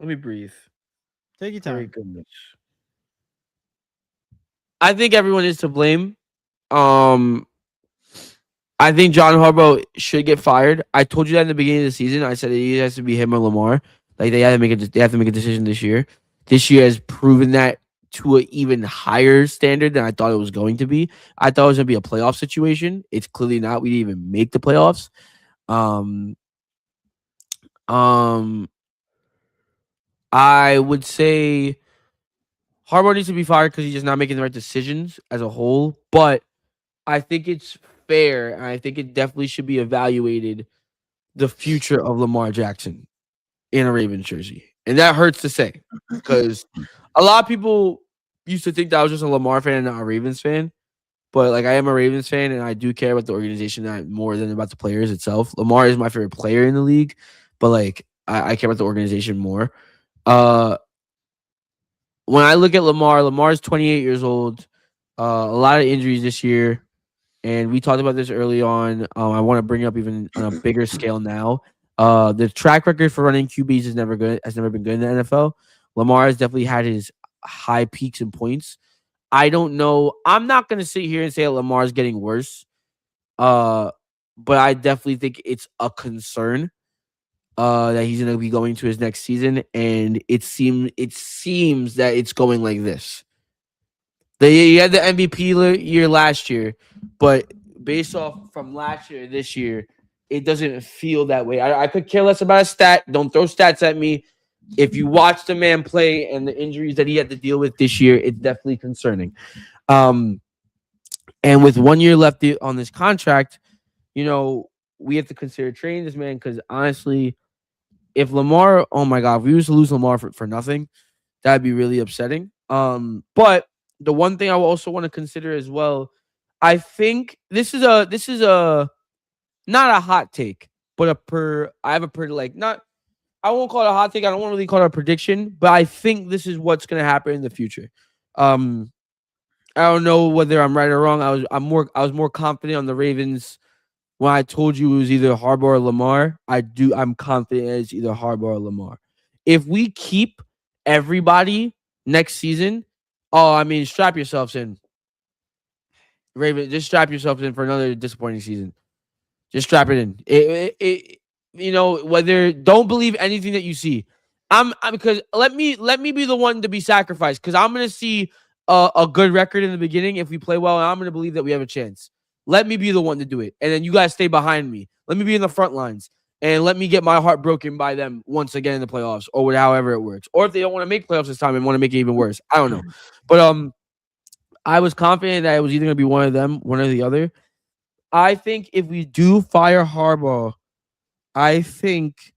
me breathe. Take your Very time. goodness. I think everyone is to blame. I think John Harbaugh should get fired. I told you that in the beginning of the season. I said it has to be him or Lamar. Like they have to make a decision this year. This year has proven that to an even higher standard than I thought it was going to be. I thought it was going to be a playoff situation. It's clearly not. We didn't even make the playoffs. I would say Harbaugh needs to be fired because he's just not making the right decisions as a whole. But I think it's fair, and I think it definitely should be evaluated the future of Lamar Jackson in a Ravens jersey. And that hurts to say because a lot of people used to think that I was just a Lamar fan and not a Ravens fan. But like I am a Ravens fan, and I do care about the organization more than about the players itself. Lamar is my favorite player in the league, but like I care about the organization more. When I look at Lamar's 28 years old. A lot of injuries this year. And we talked about this early on. I want to bring it up even on a bigger scale now. The track record for running QBs is never good. Has never been good in the NFL. Lamar has definitely had his high peaks and points. I don't know. I'm not going to sit here and say that Lamar's getting worse. But I definitely think it's a concern that he's going to be going to his next season, and it seems that it's going like this. He had the MVP year last year, but based off from last year, this year, it doesn't feel that way. I could care less about a stat. Don't throw stats at me. If you watch the man play and the injuries that he had to deal with this year, it's definitely concerning. And with 1 year left on this contract, you know, we have to consider trading this man because honestly, if Lamar, oh my God, if we used to lose Lamar for nothing, that'd be really upsetting. But the one thing I also want to consider as well, I think this is a not a hot take, but I won't call it a hot take. I don't want to really call it a prediction, but I think this is what's going to happen in the future. I don't know whether I'm right or wrong. I was more confident on the Ravens when I told you it was either Harbaugh or Lamar. I'm confident it's either Harbaugh or Lamar. If we keep everybody next season, strap yourselves in. Raven, just strap yourself in for another disappointing season. Just strap it in. You know, whether don't believe anything that you see. I'm because let me be the one to be sacrificed because I'm gonna see a good record in the beginning if we play well, and I'm gonna believe that we have a chance. Let me be the one to do it, and then you guys stay behind me. Let me be in the front lines, and let me get my heart broken by them once again in the playoffs, or however it works. Or if they don't want to make playoffs this time and want to make it even worse, I don't know. But I was confident that it was either gonna be one of them, one or the other. I think if we do fire Harbaugh, I think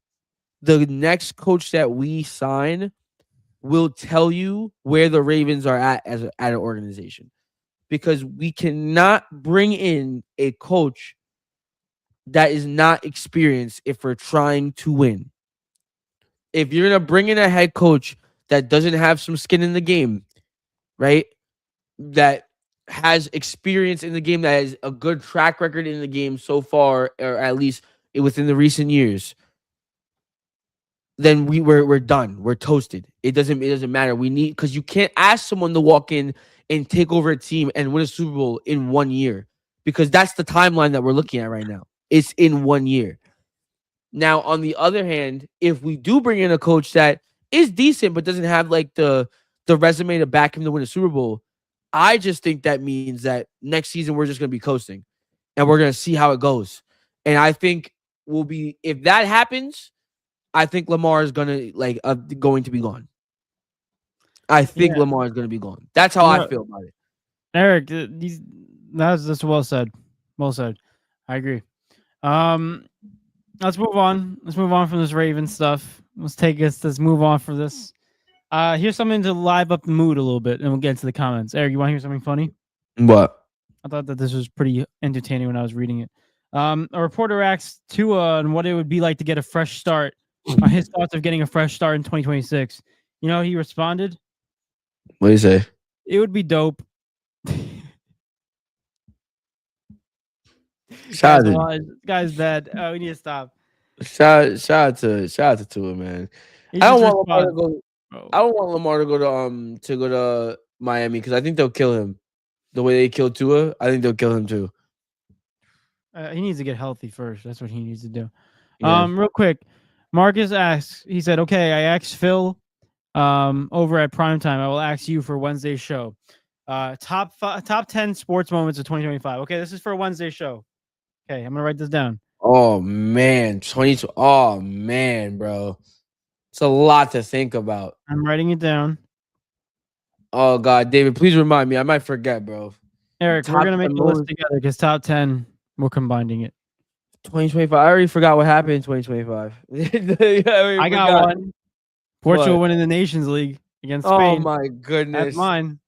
the next coach that we sign will tell you where the Ravens are at at an organization, because we cannot bring in a coach that is not experienced if we're trying to win. If you're gonna bring in a head coach that doesn't have some skin in the game, right? That has experience in the game, that has a good track record in the game so far, or at least within the recent years, then we're done. We're toasted. It doesn't matter. We need, because you can't ask someone to walk in and take over a team and win a Super Bowl in 1 year, because that's the timeline that we're looking at right now. It's in 1 year. Now, on the other hand, if we do bring in a coach that is decent but doesn't have like the resume to back him to win a Super Bowl, I just think that means that next season we're just going to be coasting and we're going to see how it goes. And I think if that happens, I think Lamar is going to be gone. I think Yeah. Lamar is going to be gone. That's how I feel about it. Eric, that's well said. Well said. I agree. Let's move on. Let's move on from this Raven stuff. Let's move on from this. Here's something to live up the mood a little bit, and we'll get into the comments. Eric, you want to hear something funny? What? I thought that this was pretty entertaining when I was reading it. A reporter asked Tua on what it would be like to get a fresh start, on his thoughts of getting a fresh start in 2026. You know, he responded, What do you say? "It would be dope." Guy's bad. Oh, we need to stop. Shout out to Tua, man. He I don't just want Lamar to responded. go. I don't want Lamar to go to Miami, because I think they'll kill him. The way they killed Tua, I think they'll kill him too. He needs to get healthy first. That's what he needs to do. Yeah. Real quick, Marcus asks. He said, "Okay, I asked Phil, over at Primetime. I will ask you for Wednesday's show. Top 10 sports moments of 2025. Okay, this is for a Wednesday show. Okay, I'm gonna write this down. Oh man, Oh man, bro, it's a lot to think about. I'm writing it down. Oh God, David, please remind me. I might forget, bro. Eric, we're gonna make the list together because top 10, we're combining it. 2025. I already forgot what happened in 2025. I got one. Portugal winning the Nations League against Spain. Oh my goodness, That's mine.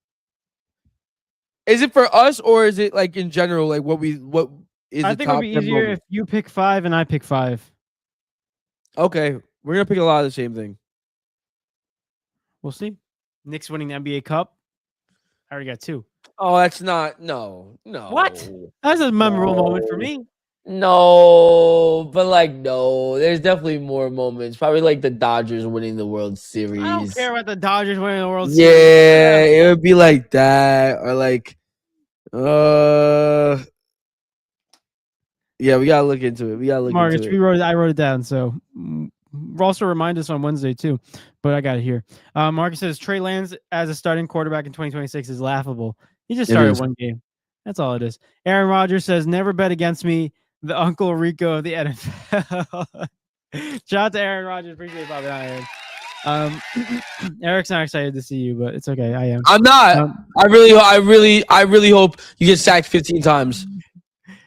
Is it for us, or is it like in general? Like what is? I think it would be easier if you pick 5 and I pick 5. Okay, we're gonna pick a lot of the same thing. We'll see. Knicks winning the NBA Cup. I already got 2. Oh, that's not no. What? That's a memorable moment for me. No, but no, there's definitely more moments. Probably like the Dodgers winning the World Series. I don't care about the Dodgers winning the World Yeah, Series. it would be like that, or yeah, we gotta look into it. Marcus, I wrote it down, so also remind us on Wednesday too. But I got it here. Marcus says Trey Lance as a starting quarterback in 2026 is laughable. He just started one game. That's all it is. Aaron Rodgers says never bet against me, the Uncle Rico of the NFL. Shout out to Aaron Rodgers. Appreciate it, Bobby. Eric's not excited to see you, but it's okay. I am. I'm not. I really hope you get sacked 15 times.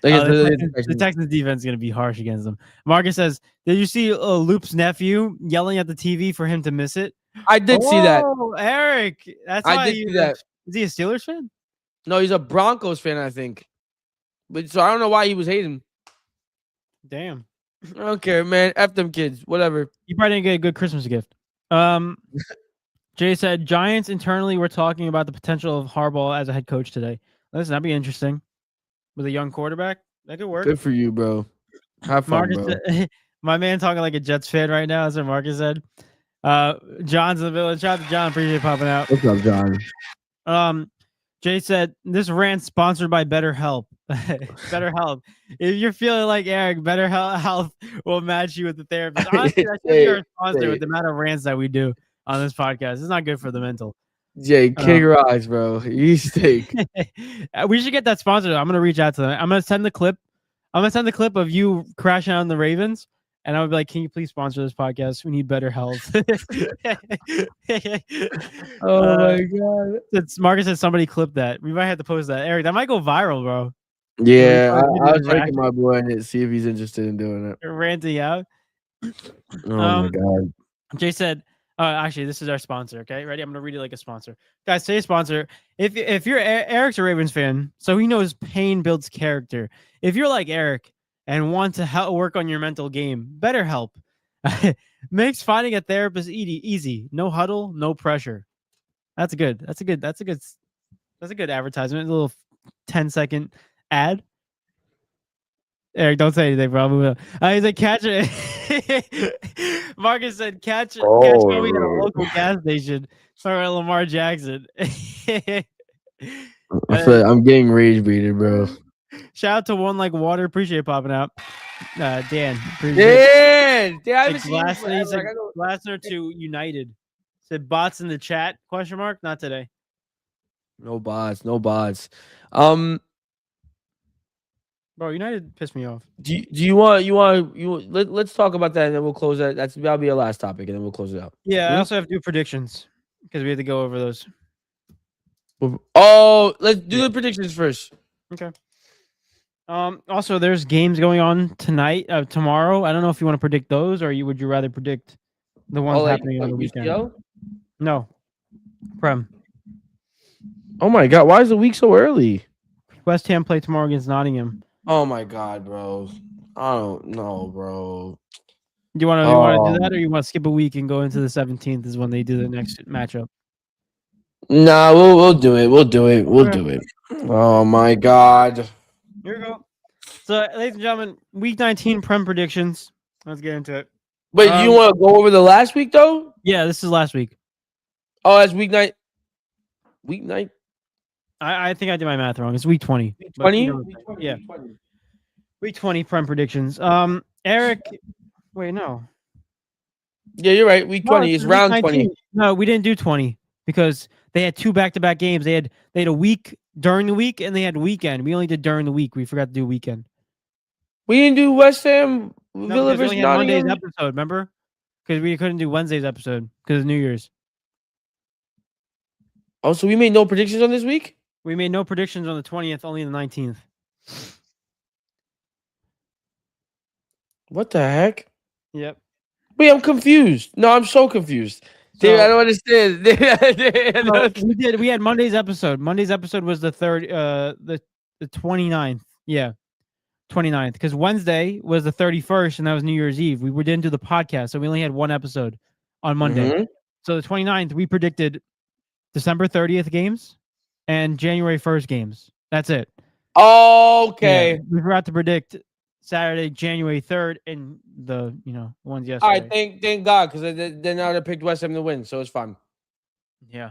The Texans defense is going to be harsh against them. Marcus says, did you see Loop's nephew yelling at the TV for him to miss it? I did see that. Oh, Eric. I did see that. Is he a Steelers fan? No, he's a Broncos fan, I think. But so I don't know why he was hating. Damn. I don't care, man. F them kids. Whatever. You probably didn't get a good Christmas gift. Jay said, Giants internally were talking about the potential of Harbaugh as a head coach today. Listen, that'd be interesting. With a young quarterback, that could work. Good for you, bro. Have fun, Marcus, bro. My man talking like a Jets fan right now. That's what Marcus said. John's in the village. Shout out to John. Appreciate you popping out. What's up, John? Jay said, "This rant sponsored by BetterHelp." BetterHelp. If you're feeling like Eric, BetterHelp will match you with the therapist. Honestly, that should be our sponsor with the amount of rants that we do on this podcast. It's not good for the mental. Jay, kick rocks, bro. You stink. We should get that sponsored. I'm gonna reach out to them. I'm gonna send the clip. I'm gonna send the clip of you crashing on the Ravens, and I would be like, "Can you please sponsor this podcast? We need better health." Oh my god. It's Marcus said somebody clip that. We might have to post that. Eric, that might go viral, bro. Yeah, I'll check Ranting- my boy and see if he's interested in doing it. ranting out. Oh my god. Jay said, actually, this is our sponsor. Okay, ready? I'm gonna read it like a sponsor. Guys, say sponsor. If you're Eric's a Ravens fan, so he knows pain builds character. If you're like Eric and want to help work on your mental game, BetterHelp makes finding a therapist easy. No huddle, no pressure. That's good. That's a good advertisement. A little 10-second ad. Eric, don't say anything, bro. He's like, catch it. Marcus said, catch me at a local gas station. Sorry, Lamar Jackson. I'm getting rage baited, bro. Shout out to One Like Water. Appreciate popping out. Dan. Dan! Glassner to United. Said bots in the chat? Question mark? Not today. No bots. Bro, United pissed me off. Do you let's talk about that and then we'll close that. That'll be our last topic and then we'll close it out. Yeah, I also have to do predictions because we have to go over those. Oh, let's do the predictions first. Okay. Also, there's games going on tonight, tomorrow. I don't know if you want to predict those or would you rather predict the ones happening on the weekend? UCL? No. Prem. Oh my god, why is the week so early? West Ham play tomorrow against Nottingham. Oh my god, bro. I don't know, bro. Do you want to do that or you want to skip a week and go into the 17th is when they do the next matchup? Nah, we'll do it. We'll do it. Oh my god. Here we go. So, ladies and gentlemen, week 19 Prem predictions. Let's get into it. Wait, do you want to go over the last week though? Yeah, this is last week. Oh, that's week 9. Week 9? I think I did my math wrong. It's week 20. Week 20? Yeah. Week 20 Prem predictions. Eric, wait, no. Yeah, you're right. Week 20 is round 20. No, we didn't do 20 because they had 2 back-to-back games. They had a week during the week and they had weekend. We only did during the week. We forgot to do weekend. We didn't do West Ham Villa versus Monday's episode, remember? Because we couldn't do Wednesday's episode because of New Year's. Oh, so we made no predictions on this week? We made no predictions on the 20th, only the 19th. What the heck? Yep. Wait, I'm confused. No, I'm so confused. Dude, I don't understand. We had Monday's episode. Monday's episode was the 29th. Yeah. 29th. Because Wednesday was the 31st, and that was New Year's Eve. We didn't do the podcast, so we only had one episode on Monday. Mm-hmm. So the 29th, we predicted December 30th games and January 1st games. That's it. Okay. Yeah, we forgot to predict Saturday, January 3rd, and the ones yesterday. All right, thank God, because then I would have picked West Ham to win, so it's fine. Yeah.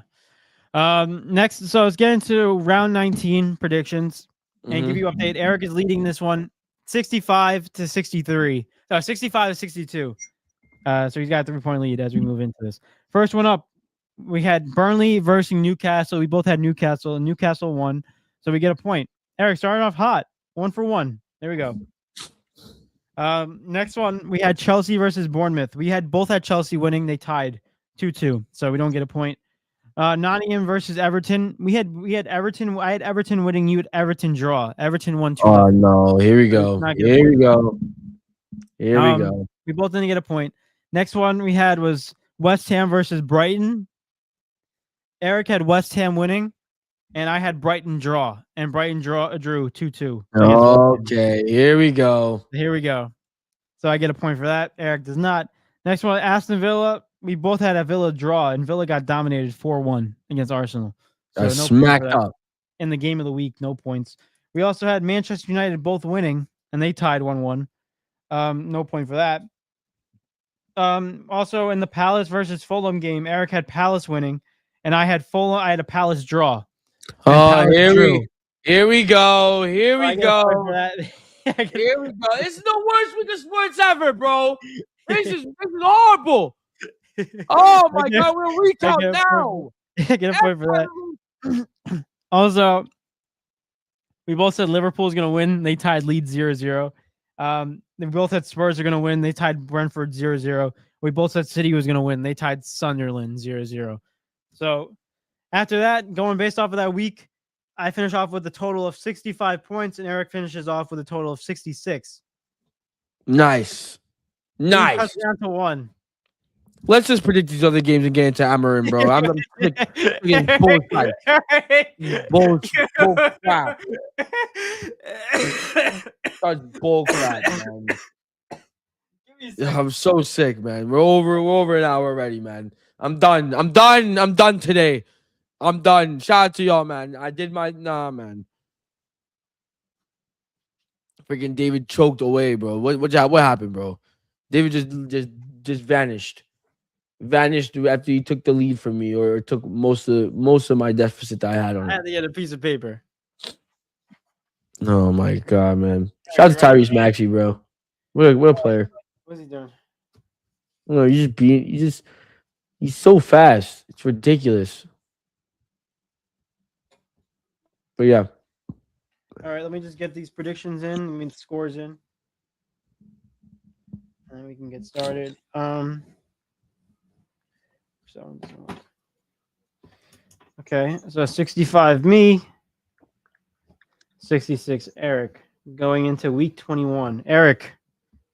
Next, so let's get into round 19 predictions and give you an update. Eric is leading this one 65-63. 65-62. So he's got a 3-point lead as we move into this. First one up, we had Burnley versus Newcastle. We both had Newcastle, and Newcastle won, so we get a point. Eric started off hot, 1 for 1. There we go. Next one, we had Chelsea versus Bournemouth. We both had Chelsea winning. They tied 2-2, so we don't get a point. Nottingham versus Everton. We had Everton. I had Everton winning. You had Everton draw. Everton won 2. Oh no! Here we go. Here we go. We both didn't get a point. Next one we had was West Ham versus Brighton. Eric had West Ham winning, and I had Brighton draw. And Brighton drew 2-2. Okay, here we go. So I get a point for that. Eric does not. Next one, Aston Villa. We both had a Villa draw, and Villa got dominated 4-1 against Arsenal. So smacked up. In the game of the week, no points. We also had Manchester United both winning, and they tied 1-1. No point for that. Also in the Palace versus Fulham game, Eric had Palace winning, and I had a Palace draw. And Oh, Powers Drew. here we go. Here I we get a point for go. that. I get- Here we go. This is the worst week of sports ever, bro. This is horrible. Oh I my get- God, we'll recount a point now. I get a point for that. Also, we both said Liverpool's going to win. They tied Leeds 0-0. We both said Spurs are going to win. They tied Brentford 0-0. We both said City was going to win. They tied Sunderland 0-0. So after that, going based off of that week, I finish off with a total of 65 points, and Eric finishes off with a total of 66. Nice. Nice. Touchdown to 1. Let's just predict these other games and get into Amorim, bro. I'm sick of freaking bullshit. Bull crap. Such bull crap, man. I'm so sick, man. We're over an hour already, man. I'm done today. I'm done. Shout out to y'all, man. I did my man. Freaking David choked away, bro. What happened, bro? David just vanished. Vanished after he took the lead from me, or took most of my deficit that I had on I him. had to get a piece of paper. Oh my God, man! Shout out to Tyrese Maxey, bro. What a player! What's he doing? No, he's so fast. It's ridiculous. But yeah, All right, let me just get these predictions in. I mean, scores in, and then we can get started. Okay, so 65 me, 66 Eric. Going into week 21, Eric.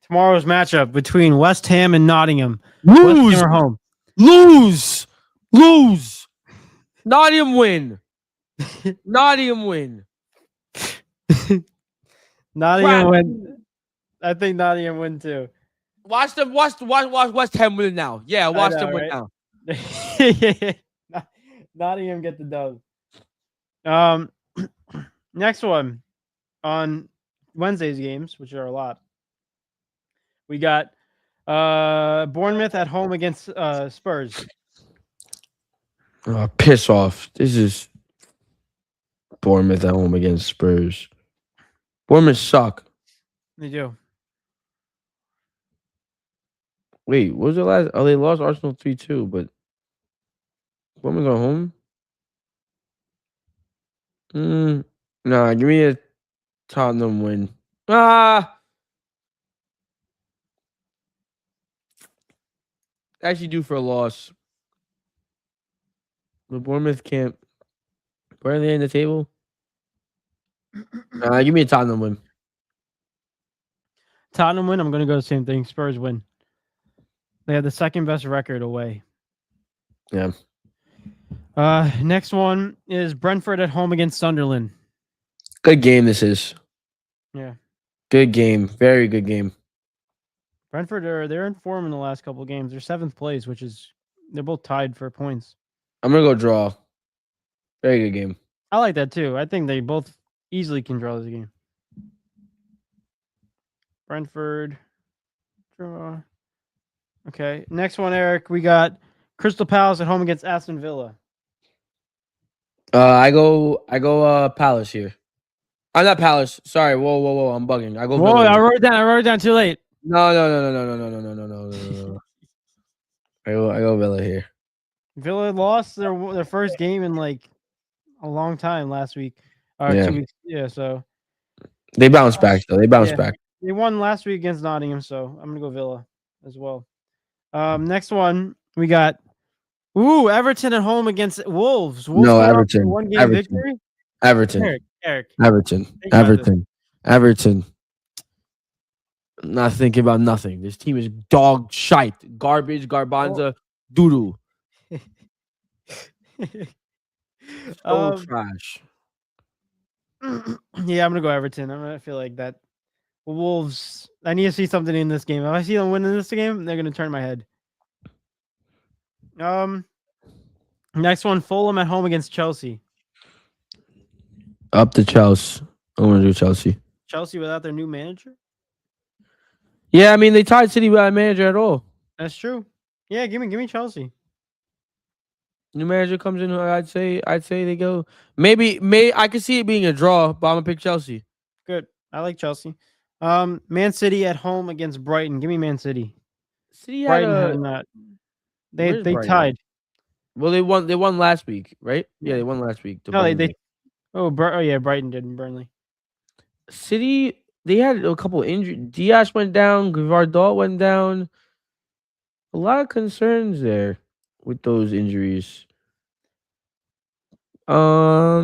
Tomorrow's matchup between West Ham and Nottingham. West lose, Ham are home. lose. Nottingham win. Nottingham win. Nottingham win. I think Nottingham win too. Watch West Ham win now. Yeah, watch them win now. Nottingham get the dub. Next one on Wednesday's games, which are a lot. We got Bournemouth at home against Spurs. Oh, piss off. This is Bournemouth at home against Spurs. Bournemouth suck. They do. Wait, what was the last? Oh, they lost Arsenal 3-2, but Bournemouth at home? Nah, give me a Tottenham win. Actually due for a loss. The Bournemouth can't. Where are they in the table? Give me a Tottenham win. Tottenham win. I'm going to go the same thing. Spurs win. They have the second best record away. Yeah. Next one is Brentford at home against Sunderland. Good game this is. Yeah. Good game. Very good game. Brentford they're in form in the last couple of games. They're 7th place, which is they're both tied for points. I'm gonna go draw. Very good game. I like that too. I think they both easily can draw this game. Brentford draw. Okay. Next one, Eric. We got Crystal Palace at home against Aston Villa. I go Palace here. I'm not Palace. Sorry. Whoa. I'm bugging. I go Whoa, Villa. I wrote it down too late. No. I go Villa here. Villa lost their first game in like a long time last week. Or Yeah. 2 weeks. Yeah, so They bounced back though. They bounced back. they won last week against Nottingham, so I'm gonna go Villa as well. Next one we got Everton at home against Wolves. Wolves No, got off to a Everton. one-game Everton. victory. Everton. Eric. Everton. I'm not thinking about nothing. This team is dog shite. Garbage, garbanza, doo-doo. Trash. Yeah, I'm gonna go Everton. I feel like that. Wolves. I need to see something in this game. If I see them winning this game, they're gonna turn my head. Next one, Fulham at home against Chelsea. Up to Chelsea. I want to do Chelsea. Chelsea without their new manager. Yeah, I mean they tied City without a manager at all. That's true. Yeah, give me Chelsea. New manager comes in. I'd say they go. Maybe I could see it being a draw, but I'm gonna pick Chelsea. Good. I like Chelsea. Man City at home against Brighton. Give me Man City. City had Brighton a. have not. Where's They Brighton? tied. Well, they won. They won last week, right? Yeah, Yeah. they won last week. to No, Burnley. oh yeah, Brighton did in Burnley. City, they had a couple injuries. Diaz went down. Gvardiol went down. A lot of concerns there with those injuries. A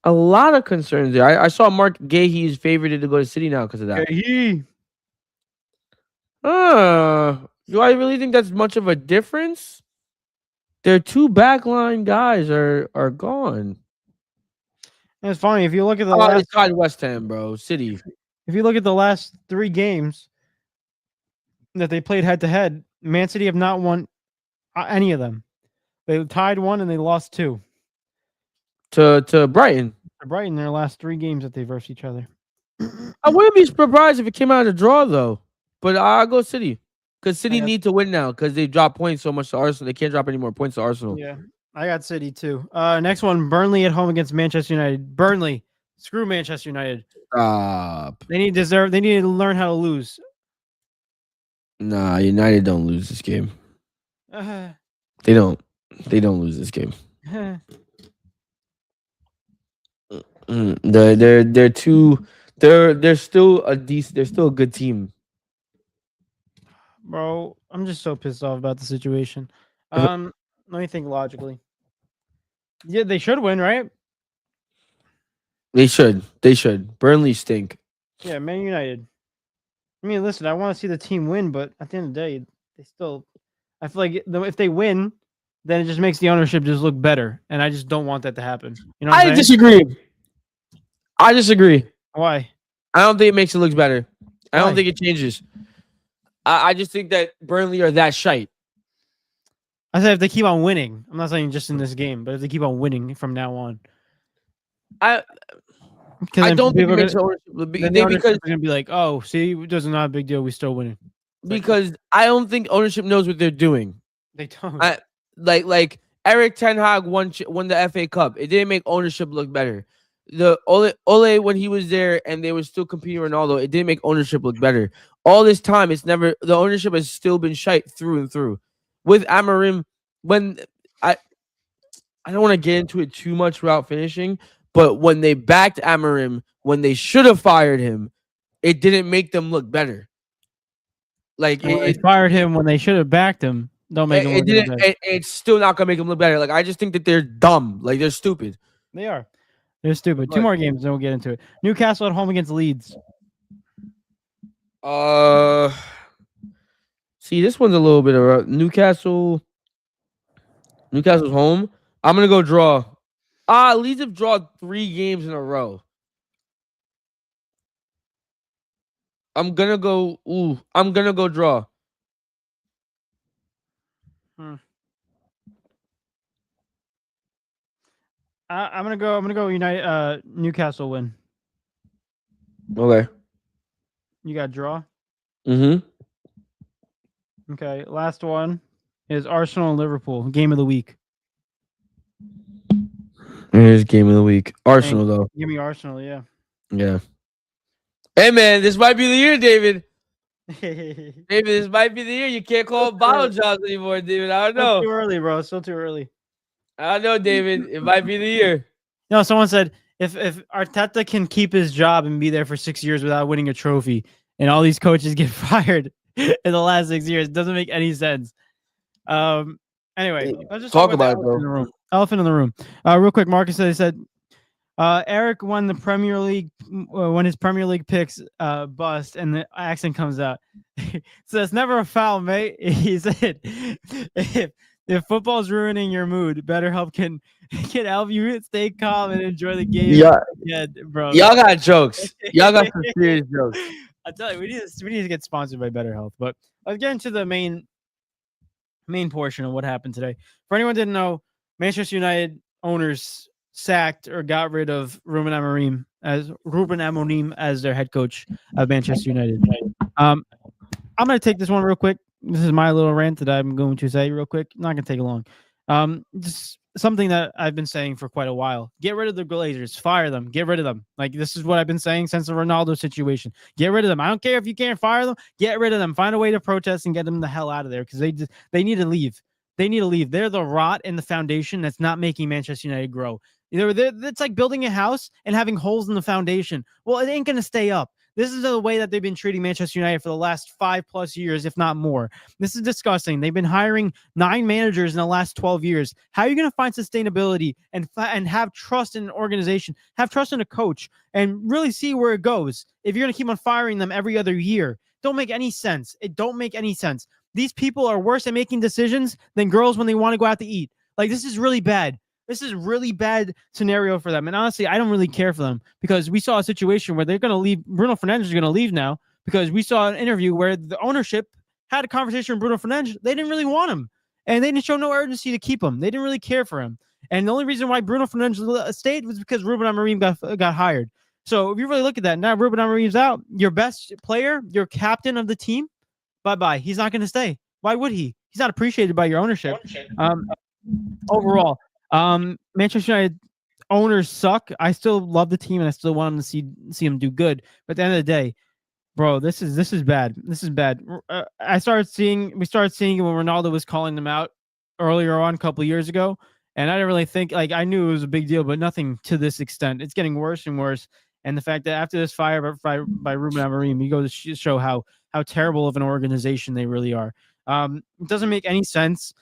lot of concerns there. I saw Mark Gahey is favored to go to City now because of that. Do I really think that's much of a difference? Their two backline guys are gone. And it's funny if you look at the They last. tied West Ham, bro. City. If you look at the last 3 games that they played head to head, Man City have not won any of them. They tied 1 and they lost 2. To Brighton. Brighton, their last 3 games that they versed each other. I wouldn't be surprised if it came out of a draw though. But I'll go City. Because City need to win now because they dropped points so much to Arsenal. They can't drop any more points to Arsenal. Yeah, I got City too. Next one, Burnley at home against Manchester United. Burnley, screw Manchester United. Stop. They need to learn how to lose. Nah, United don't lose this game. Uh, They don't lose this game. They're too. They're still a decent. They're still a good team. Bro, I'm just so pissed off about the situation. Let me think logically. Yeah, they should win, right? They should. Burnley stink. Yeah, Man United. I mean, listen, I want to see the team win, but at the end of the day, they still. I feel like if they win, then it just makes the ownership just look better, and I just don't want that to happen. You know what I'm saying? I disagree. Why? I don't think it makes it look better. I Why? don't think it changes. I just think that Burnley are that shite. I said if they keep on winning, I'm not saying just in this game, but if they keep on winning from now on, I then don't think people it makes are ownership then the because ownership are gonna be like, oh, see, it doesn't not a big deal. We still winning. because I don't think ownership knows what they're doing. They don't. Like Eric Ten Hag won the FA Cup. It didn't make ownership look better. The Ole when he was there and they were still competing with Ronaldo, it didn't make ownership look better. All this time, the ownership has still been shite through and through. With Amorim, when I don't want to get into it too much without finishing, but when they backed Amorim, when they should have fired him, it didn't make them look better. Like they fired him when they should have backed him. Don't make him look better. It's still not gonna make them look better. Like I just think that they're dumb. Like they're stupid. They are. They're stupid. 2 more games, then we'll get into it. Newcastle at home against Leeds. See, this one's a little bit of Newcastle's home. I'm gonna go draw. Leeds have drawn 3 games in a row. I'm gonna go draw. I'm gonna go United. Newcastle win. Okay. You got draw. Mm-hmm. Okay. Last one is Arsenal and Liverpool. Game of the week. Here's game of the week. Arsenal though. Give me Arsenal. Yeah. Yeah. Hey man, this might be the year, David. David, this might be the year. You can't call it bottle jobs anymore, David. I don't know. Still too early, bro. Still too early. I don't know, David. It might be the year. No, someone said if Arteta can keep his job and be there for 6 years without winning a trophy, and all these coaches get fired in the last 6 years, it doesn't make any sense. Anyway, let's just talk about it, bro. Elephant in the room. Real quick, Marcus said Eric won the Premier League when his Premier League picks bust, and the accent comes out. So it's never a foul, mate. He said, if football's ruining your mood, BetterHelp can help you stay calm and enjoy the game. Yeah, bro. Y'all got jokes. Y'all got some serious jokes. I tell you, we need to get sponsored by BetterHelp. But let's get into the main portion of what happened today. For anyone who didn't know, Manchester United owners sacked or got rid of Ruben Amorim as their head coach of Manchester United. I'm going to take this one real quick. This is my little rant that I'm going to say real quick. Not going to take long. Just something that I've been saying for quite a while. Get rid of the Glazers, fire them, get rid of them. Like this is what I've been saying since the Ronaldo situation. Get rid of them. I don't care if you can't fire them. Get rid of them. Find a way to protest and get them the hell out of there because they need to leave. They need to leave. They're the rot in the foundation that's not making Manchester United grow. It's like building a house and having holes in the foundation. Well, it ain't going to stay up. This is the way that they've been treating Manchester United for the last 5+ years, if not more. This is disgusting. They've been hiring 9 managers in the last 12 years. How are you going to find sustainability and have trust in an organization, have trust in a coach, and really see where it goes if you're going to keep on firing them every other year? Don't make any sense. It don't make any sense. These people are worse at making decisions than girls when they want to go out to eat. Like, this is really bad. This is really bad scenario for them. And honestly, I don't really care for them because we saw a situation where they're going to leave. Bruno Fernandes is going to leave now because we saw an interview where the ownership had a conversation with Bruno Fernandes. They didn't really want him and they didn't show no urgency to keep him. They didn't really care for him. And the only reason why Bruno Fernandes stayed was because Ruben Amorim got hired. So if you really look at that, now Ruben Amorim's out. Your best player, your captain of the team, bye-bye. He's not going to stay. Why would he? He's not appreciated by your ownership. Overall, Manchester United owners suck. I still love the team and I still want them to see them do good. But at the end of the day, bro, this is bad. This is bad. We started seeing it when Ronaldo was calling them out earlier on a couple of years ago, and I didn't really think I knew it was a big deal, but nothing to this extent. It's getting worse and worse. And the fact that after this fire by Ruben Amorim, you go to show how terrible of an organization they really are. It doesn't make any sense.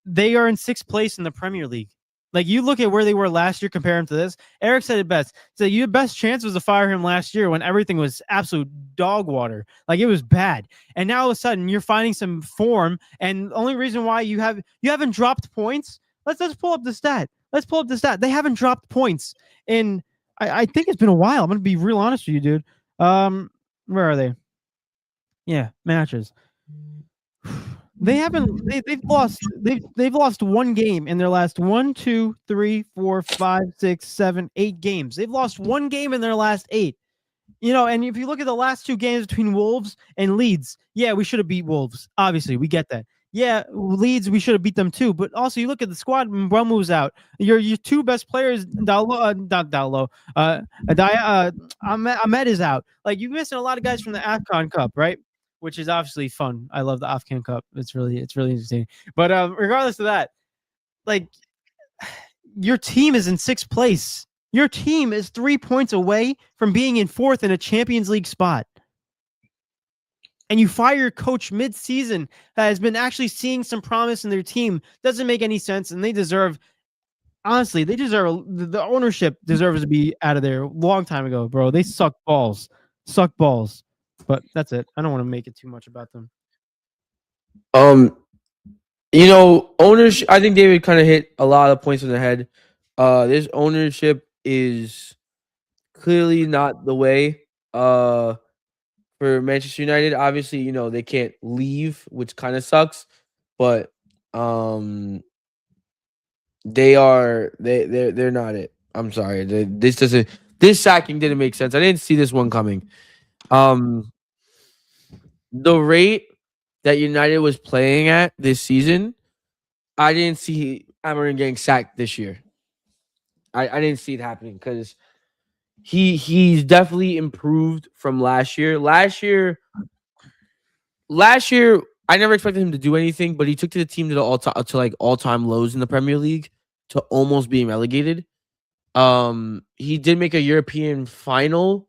They are in 6th place in the Premier League. Like, you look at where they were last year, compare them to this. Eric said it best. So your best chance was to fire him last year when everything was absolute dog water. Like, it was bad. And now all of a sudden you're finding some form. And the only reason why you haven't dropped points. Let's pull up the stat. They haven't dropped points in, I think it's been a while. I'm going to be real honest with you, dude. Where are they? Yeah, matches. They've lost one game in their last 1, 2, 3, 4, 5, 6, 7, 8 games. They've lost one game in their last 8. And if you look at the last 2 games between Wolves and Leeds, yeah, we should have beat Wolves. Obviously, we get that. Yeah, Leeds, we should have beat them too. But also, you look at the squad. Mbeumo's out. Your 2 best players, Ahmed is out. Like, you're missing a lot of guys from the AFCON Cup, right? Which is obviously fun. I love the AFCON Cup. It's really interesting. But regardless of that, like, your team is in 6th place. Your team is 3 points away from being in 4th in a Champions League spot. And you fire your coach mid-season that has been actually seeing some promise in their team. Doesn't make any sense. And the ownership deserves to be out of there a long time ago, bro. They suck balls. But that's it. I don't want to make it too much about them. Ownership. I think David kind of hit a lot of points on the head. This ownership is clearly not the way. For Manchester United, obviously, they can't leave, which kind of sucks. But they're not it. I'm sorry. This sacking didn't make sense. I didn't see this one coming. The rate that United was playing at this season, I didn't see Amorim getting sacked this year. I didn't see it happening because he's definitely improved from last year. Last year, I never expected him to do anything, but he took the team to the all-time lows in the Premier League to almost being relegated. He did make a European final,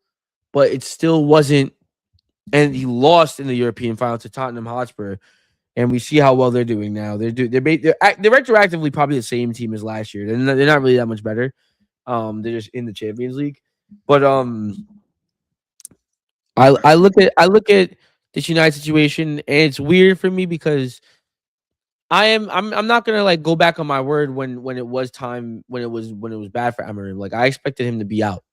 but it still wasn't. And he lost in the European final to Tottenham Hotspur, and we see how well they're doing now. They're retroactively probably the same team as last year. They're not really that much better. They're just in the Champions League. But I look at this United situation, and it's weird for me because I'm not gonna go back on my word when it was time when it was bad for Amorim. Like, I expected him to be out.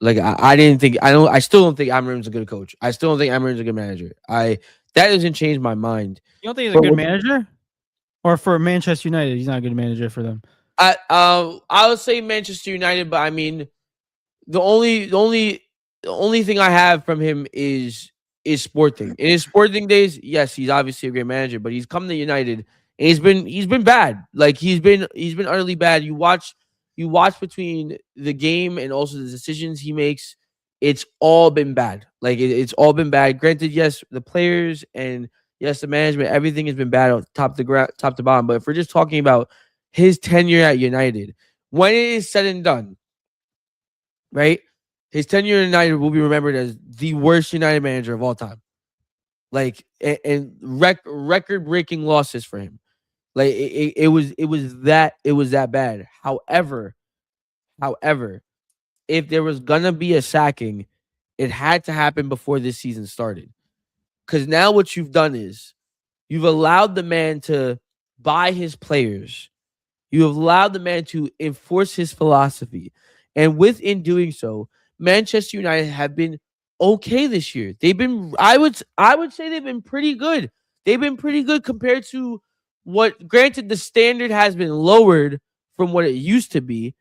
Like, I still don't think Amorim's a good coach. I still don't think Amorim's a good manager. That doesn't change my mind. You don't think he's a good manager? Or for Manchester United, he's not a good manager for them? I would say Manchester United, but I mean, the only thing I have from him is Sporting. In his Sporting days, yes, he's obviously a great manager, but he's come to United And he's been bad. Like he's been utterly bad. You watch between the game and also the decisions he makes. It's all been bad. Like it's all been bad. Granted, yes, the players and yes, the management, everything has been bad, top to bottom. But if we're just talking about his tenure at United, when it is said and done, right? His tenure at United will be remembered as the worst United manager of all time. Like and record breaking losses for him. Like it was that bad. However, if there was gonna be a sacking, it had to happen before this season started. Because now what you've done is you've allowed the man to buy his players. You have allowed the man to enforce his philosophy. And within doing so, Manchester United have been okay this year. They've been I would say they've been pretty good. They've been pretty good compared to what, granted the standard has been lowered from what it used to be,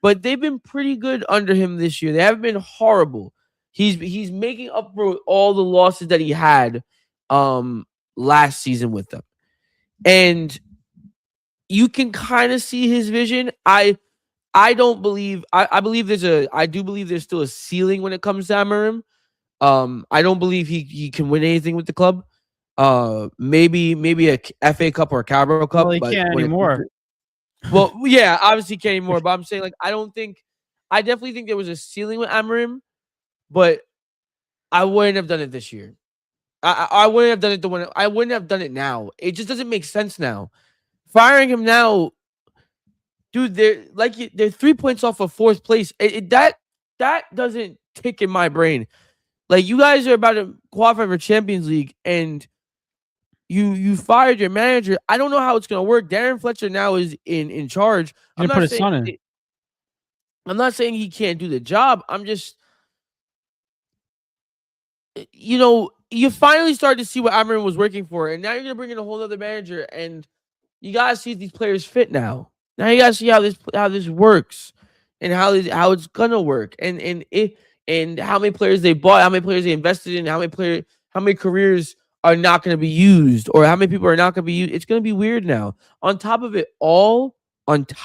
but they've been pretty good under him this year. They haven't been horrible. He's making up for all the losses that he had last season with them. And you can kind of see his vision. I do believe there's still a ceiling when it comes to Amorim. I don't believe he can win anything with the club. Maybe a FA Cup or a Carabao Cup. Well, he can't anymore. Well, yeah, obviously can't anymore. But I'm saying, like, I definitely think there was a ceiling with Amorim, but I wouldn't have done it this year. I wouldn't have done it I wouldn't have done it now. It just doesn't make sense now. Firing him now, dude, they're 3 points off of fourth place. That doesn't tick in my brain. Like, you guys are about to qualify for Champions League, and you fired your manager. I don't know how it's gonna work. Darren Fletcher now is in charge. I'm not saying he can't do the job. I'm just, you finally started to see what Amorim was working for, and now you're gonna bring in a whole other manager, and you gotta see if these players fit now. Now you gotta see how this works, and how it's gonna work, and how many players they bought, how many players they invested in, how many careers are not gonna be used, or how many people are not gonna be used. It's gonna be weird now. On top of it all, Bruno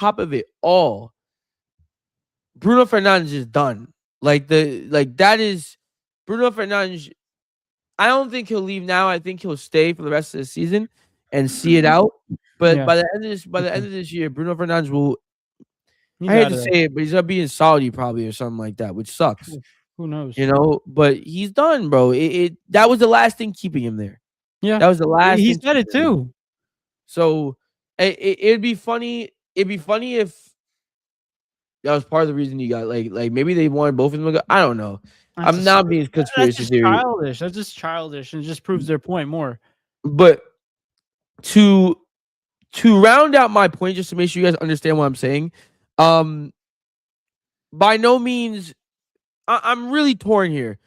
Fernandes is done. That is Bruno Fernandes. I don't think he'll leave now. I think he'll stay for the rest of the season and see it out. But by the end of this year, Bruno Fernandes will. I hate to say it, but he's gonna be in Saudi probably or something like that, which sucks. Who knows? But he's done, bro. That was the last thing keeping him there. Yeah, that was the last. He said it too. So it'd be funny. It'd be funny if that was part of the reason you got like maybe they wanted both of them to go. I don't know. I'm not being conspiracy theory. Childish. That's just childish, and it just proves their point more. But to round out my point, just to make sure you guys understand what I'm saying, by no means, I'm really torn here.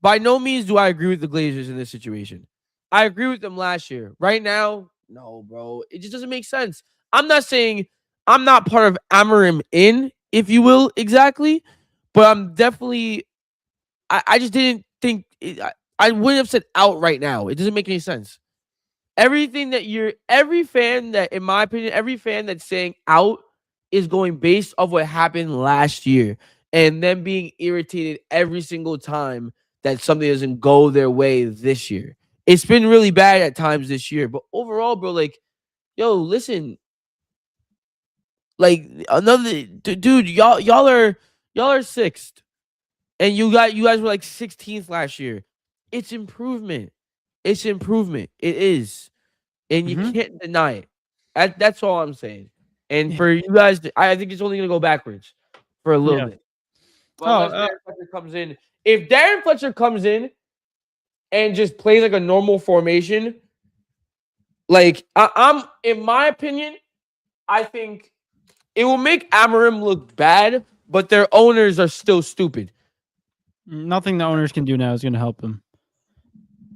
By no means do I agree with the Glazers in this situation. I agree with them last year. Right now, no, bro. It just doesn't make sense. I'm not saying I'm not part of Amorim if you will, exactly, but I'm definitely. I just didn't think I wouldn't have said out right now. It doesn't make any sense. Every fan that, in my opinion, every fan that's saying out is going based off what happened last year and them being irritated every single time that something doesn't go their way this year. It's been really bad at times this year, but overall, bro, like, yo, listen, like another dude, y'all are sixth. And you guys were like 16th last year. It's improvement. It is. And you can't deny it. That's all I'm saying. And for you guys, I think it's only going to go backwards for a little bit. But Darren Fletcher comes in. If Darren Fletcher comes in and just plays like a normal formation, like I'm in my opinion, I think it will make Amorim look bad, but their owners are still stupid. Nothing the owners can do now is going to help them.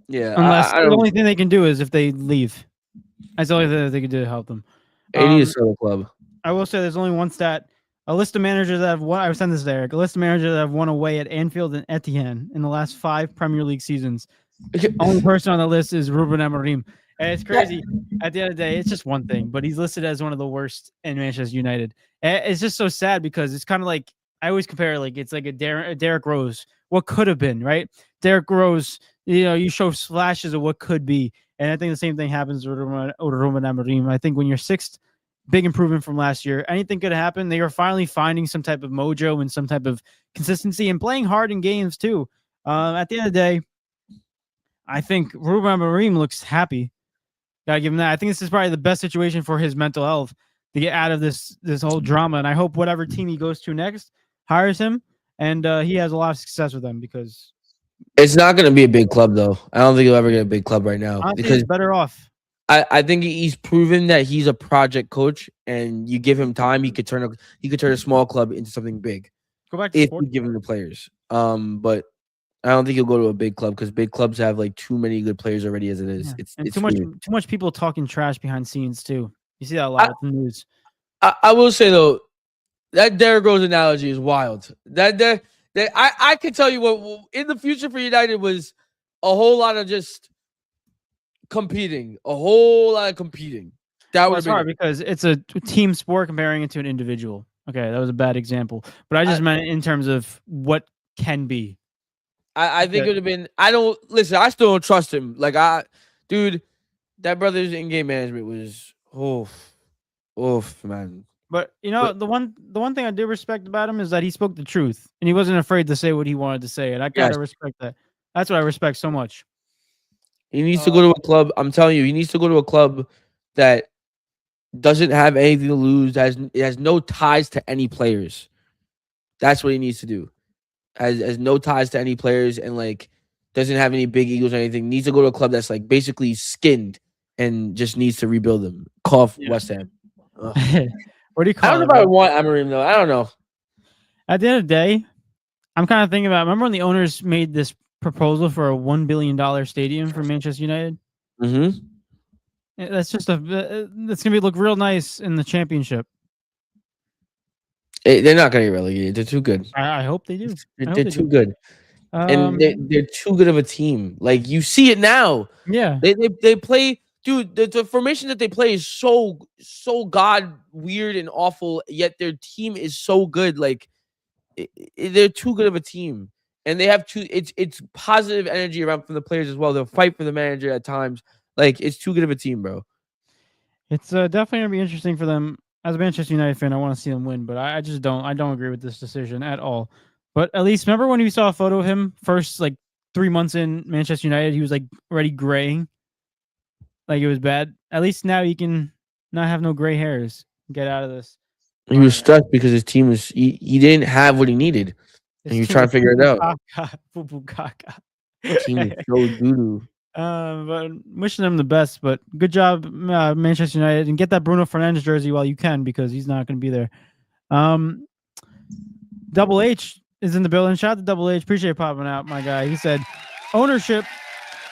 Yeah, unless the only thing they can do is if they leave. That's the only thing that they can do to help them. They need to sell the club. I will say there's only one stat. A list of managers that have won. I sent this to Eric. A list of managers that have won away at Anfield and Etihad in the last 5 Premier League seasons. The only person on the list is Ruben Amorim. And it's crazy. At the end of the day, it's just one thing, but he's listed as one of the worst in Manchester United. And it's just so sad because it's kind of like I always compare like it's like a Derek Rose. What could have been, right? Derek Rose, you show flashes of what could be. And I think the same thing happens with Ruben Amorim. I think when you're sixth, big improvement from last year. Anything could happen. They are finally finding some type of mojo and some type of consistency and playing hard in games too. At the end of the day, I think Ruben Amorim looks happy. Gotta give him that. I think this is probably the best situation for his mental health to get out of this whole drama. And I hope whatever team he goes to next hires him and he has a lot of success with them because It's not going to be a big club though. I don't think he'll ever get a big club right now honestly, because he's better off. I think he's proven that he's a project coach, and you give him time, he could turn a small club into something big Go back to if sports. you give him the players. But I don't think he'll go to a big club because big clubs have like too many good players already as it is. Yeah. It's And it's too much weird. too much people talking trash behind scenes too. You see that a lot with the news. I will say though, that Derrick Rose analogy is wild. That I can tell you what in the future for United was a whole lot of just competing, a whole lot of competing. That Well, would it's have hard been. because it's a team sport comparing it to an individual. Okay, that was a bad example, but I just meant in terms of what can be. I think Okay. it would have been. I don't listen. I still don't trust him. Dude, that brother's in-game management was oof, man. But But the one thing I do respect about him is that he spoke the truth and he wasn't afraid to say what he wanted to say, and I yes, gotta respect that. That's what I respect so much. he needs to go to a club. I'm telling you, he needs to go to a club that doesn't have anything to lose. Has no ties to any players. That's what he needs to do. Has no ties to any players and like doesn't have any big egos or anything. Needs to go to a club that's like basically skinned and just needs to rebuild them. Cough Yeah. West Ham. Ugh. What do you I call don't know it, if I bro? would want Amorim though. I don't know. At the end of the day, I'm kind of thinking about. Remember when the owners made this proposal for a $1 billion stadium for Manchester United? Mm-hmm. That's just that's gonna look real nice in the championship. They're not gonna get relegated. They're too good. I hope they do. I hope They're they too do. good, and they're too good of a team. Like you see it now. Yeah. They play, dude. The formation that they play is so god weird and awful. Yet their team is so good. Like they're too good of a team, and they have too. It's positive energy around from the players as well. They'll fight for the manager at times. Like it's too good of a team, bro. It's definitely gonna be interesting for them. As a Manchester United fan, I want to see them win, but I just don't. I don't agree with this decision at all. But at least remember when we saw a photo of him first, like 3 months in Manchester United, he was like already graying, like it was bad. At least now he can not have no gray hairs. Get out of this. He was stressed because his team was he didn't have what he needed, and he was trying to figure it out. Team is so doo-doo. But wishing them the best. But good job, Manchester United, and get that Bruno Fernandes jersey while you can because he's not going to be there. Double H is in the building. Shout out to Double H. Appreciate you popping out, my guy. He said, ownership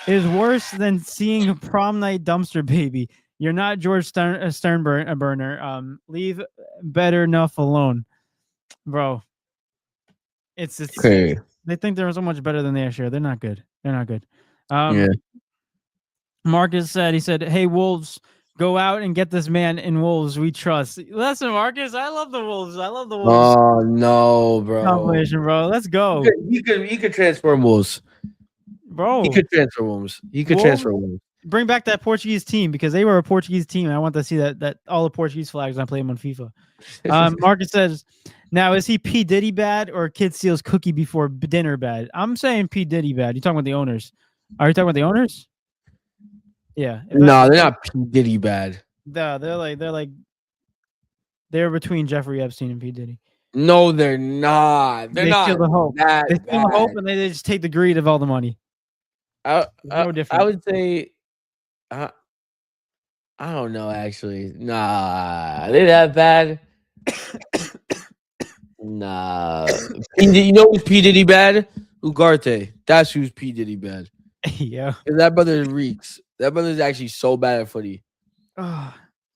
is worse than seeing a prom night dumpster baby. You're not George Sternburner. Leave better enough alone, bro. It's Okay. They think they're so much better than they actually are. They're not good. They're not good. Yeah. Marcus said, hey, Wolves, go out and get this man in Wolves. We trust. Listen, Marcus, I love the Wolves. I love the Wolves. Oh no, bro. Combination, bro. Let's go. He could transform Wolves. Bro. He could transfer Wolves. He could transfer Wolves. Bring back that Portuguese team because they were a Portuguese team. And I want to see that all the Portuguese flags when I play them on FIFA. Marcus says, now is he P. Diddy bad or Kid Steals cookie before dinner bad? I'm saying P. Diddy bad. You talking about the owners? Are you talking about the owners? Yeah. No, they're not P. Diddy bad. They're between Jeffrey Epstein and P. Diddy. No, they're not. They're not. Steal the hope. That They steal the hope and they just take the greed of all the money. No different. I would say, I don't know. Actually, nah, are they that bad? Nah. You know who's P. Diddy bad? Ugarte. That's who's P. Diddy bad. Yeah. That brother reeks. That brother's actually so bad at footy.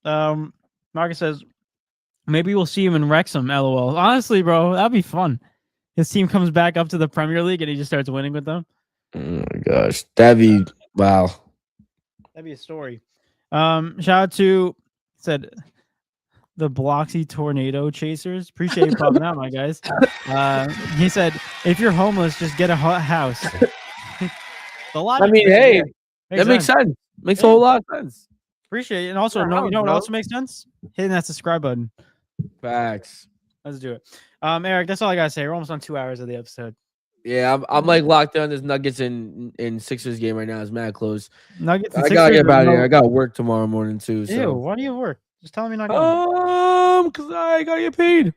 Marcus says, maybe we'll see him in Wrexham, LOL. Honestly, bro, that'd be fun. His team comes back up to the Premier League and he just starts winning with them. Oh my gosh. That'd be wow. That'd be a story. Shout out to said the Bloxy Tornado Chasers. Appreciate you popping out, my guys. He said, if you're homeless, just get a house. The logic I mean, there, hey, yeah, that makes sense. Makes a Yeah. whole lot of sense. Appreciate it. And also, Yeah, no, you know what bro. also makes sense? Hitting that subscribe button. Facts. Let's do it. Eric, that's all I gotta say. We're almost on 2 hours of the episode. Yeah, I'm like locked down this Nuggets and Sixers game right now. It's mad close. Nuggets and I gotta Sixers get out of or here. no- I got work tomorrow morning too. Ew, So why do you work? Just tell me you're not going. cause I gotta get paid.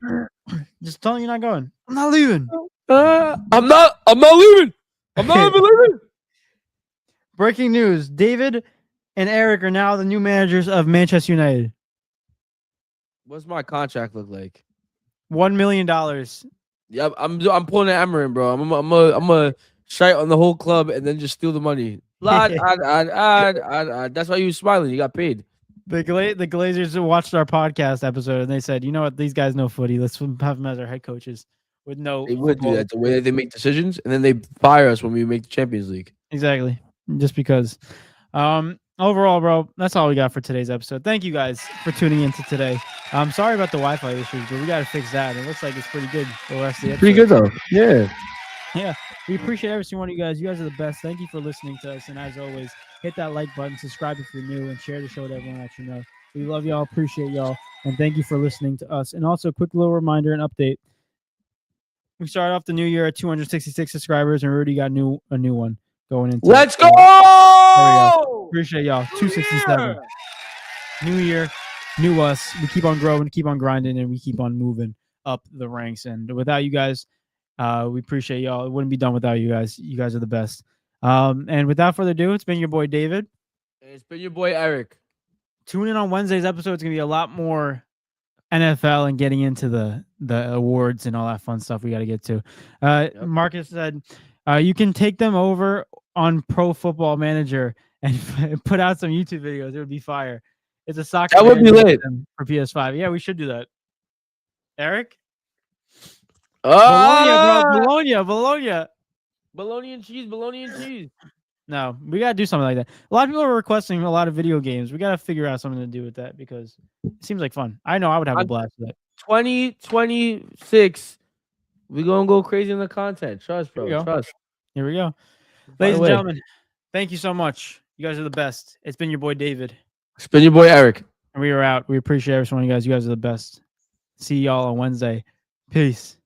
Just tell me you're not going. I'm not leaving. I'm not leaving. I'm not even leaving. Breaking news: David and Eric are now the new managers of Manchester United. What's my contract look like? $1 million. Yeah, I'm pulling an Amorim, bro. I'm a shite on the whole club and then just steal the money. That's why you was smiling. You got paid. The Glazers watched our podcast episode and they said, "You know what? These guys know footy. Let's have them as our head coaches." With no, They would do football. that the way that they make decisions, and then they fire us when we make the Champions League. Exactly. Just because. Overall, bro, that's all we got for today's episode. Thank you guys for tuning into today. I'm sorry about the Wi-Fi issues, but we got to fix that. It looks like it's pretty good for the rest of the episode. Pretty good though. Yeah. Yeah. We appreciate every single one of you guys. You guys are the best. Thank you for listening to us. And as always, hit that like button, subscribe if you're new, and share the show with everyone that you know. We love y'all, appreciate y'all, and thank you for listening to us. And also, a quick little reminder and update. We started off the new year at 266 subscribers, and we already got a new one going into. Let's go! There we go. Appreciate y'all. 267. New year, new us. We keep on growing, keep on grinding, and we keep on moving up the ranks. And without you guys, we appreciate y'all. It wouldn't be done without you guys. You guys are the best. And without further ado, it's been your boy David. It's been your boy Eric. Tune in on Wednesday's episode. It's gonna be a lot more NFL and getting into the awards and all that fun stuff we got to get to. Marcus said you can take them over on Pro Football Manager and put out some YouTube videos. It would be fire. It's a soccer. That would be lit for PS5. Yeah, we should do that. Eric. Bologna and cheese. No, we gotta do something like that. A lot of people are requesting a lot of video games. We gotta figure out something to do with that because it seems like fun. I know I would have a blast with that. 2026. We're gonna go crazy in the content. Trust, bro. Trust. Here we go. Ladies and gentlemen, thank you so much. You guys are the best. It's been your boy David. It's been your boy Eric. And we are out. We appreciate every one of you guys. You guys are the best. See y'all on Wednesday. Peace.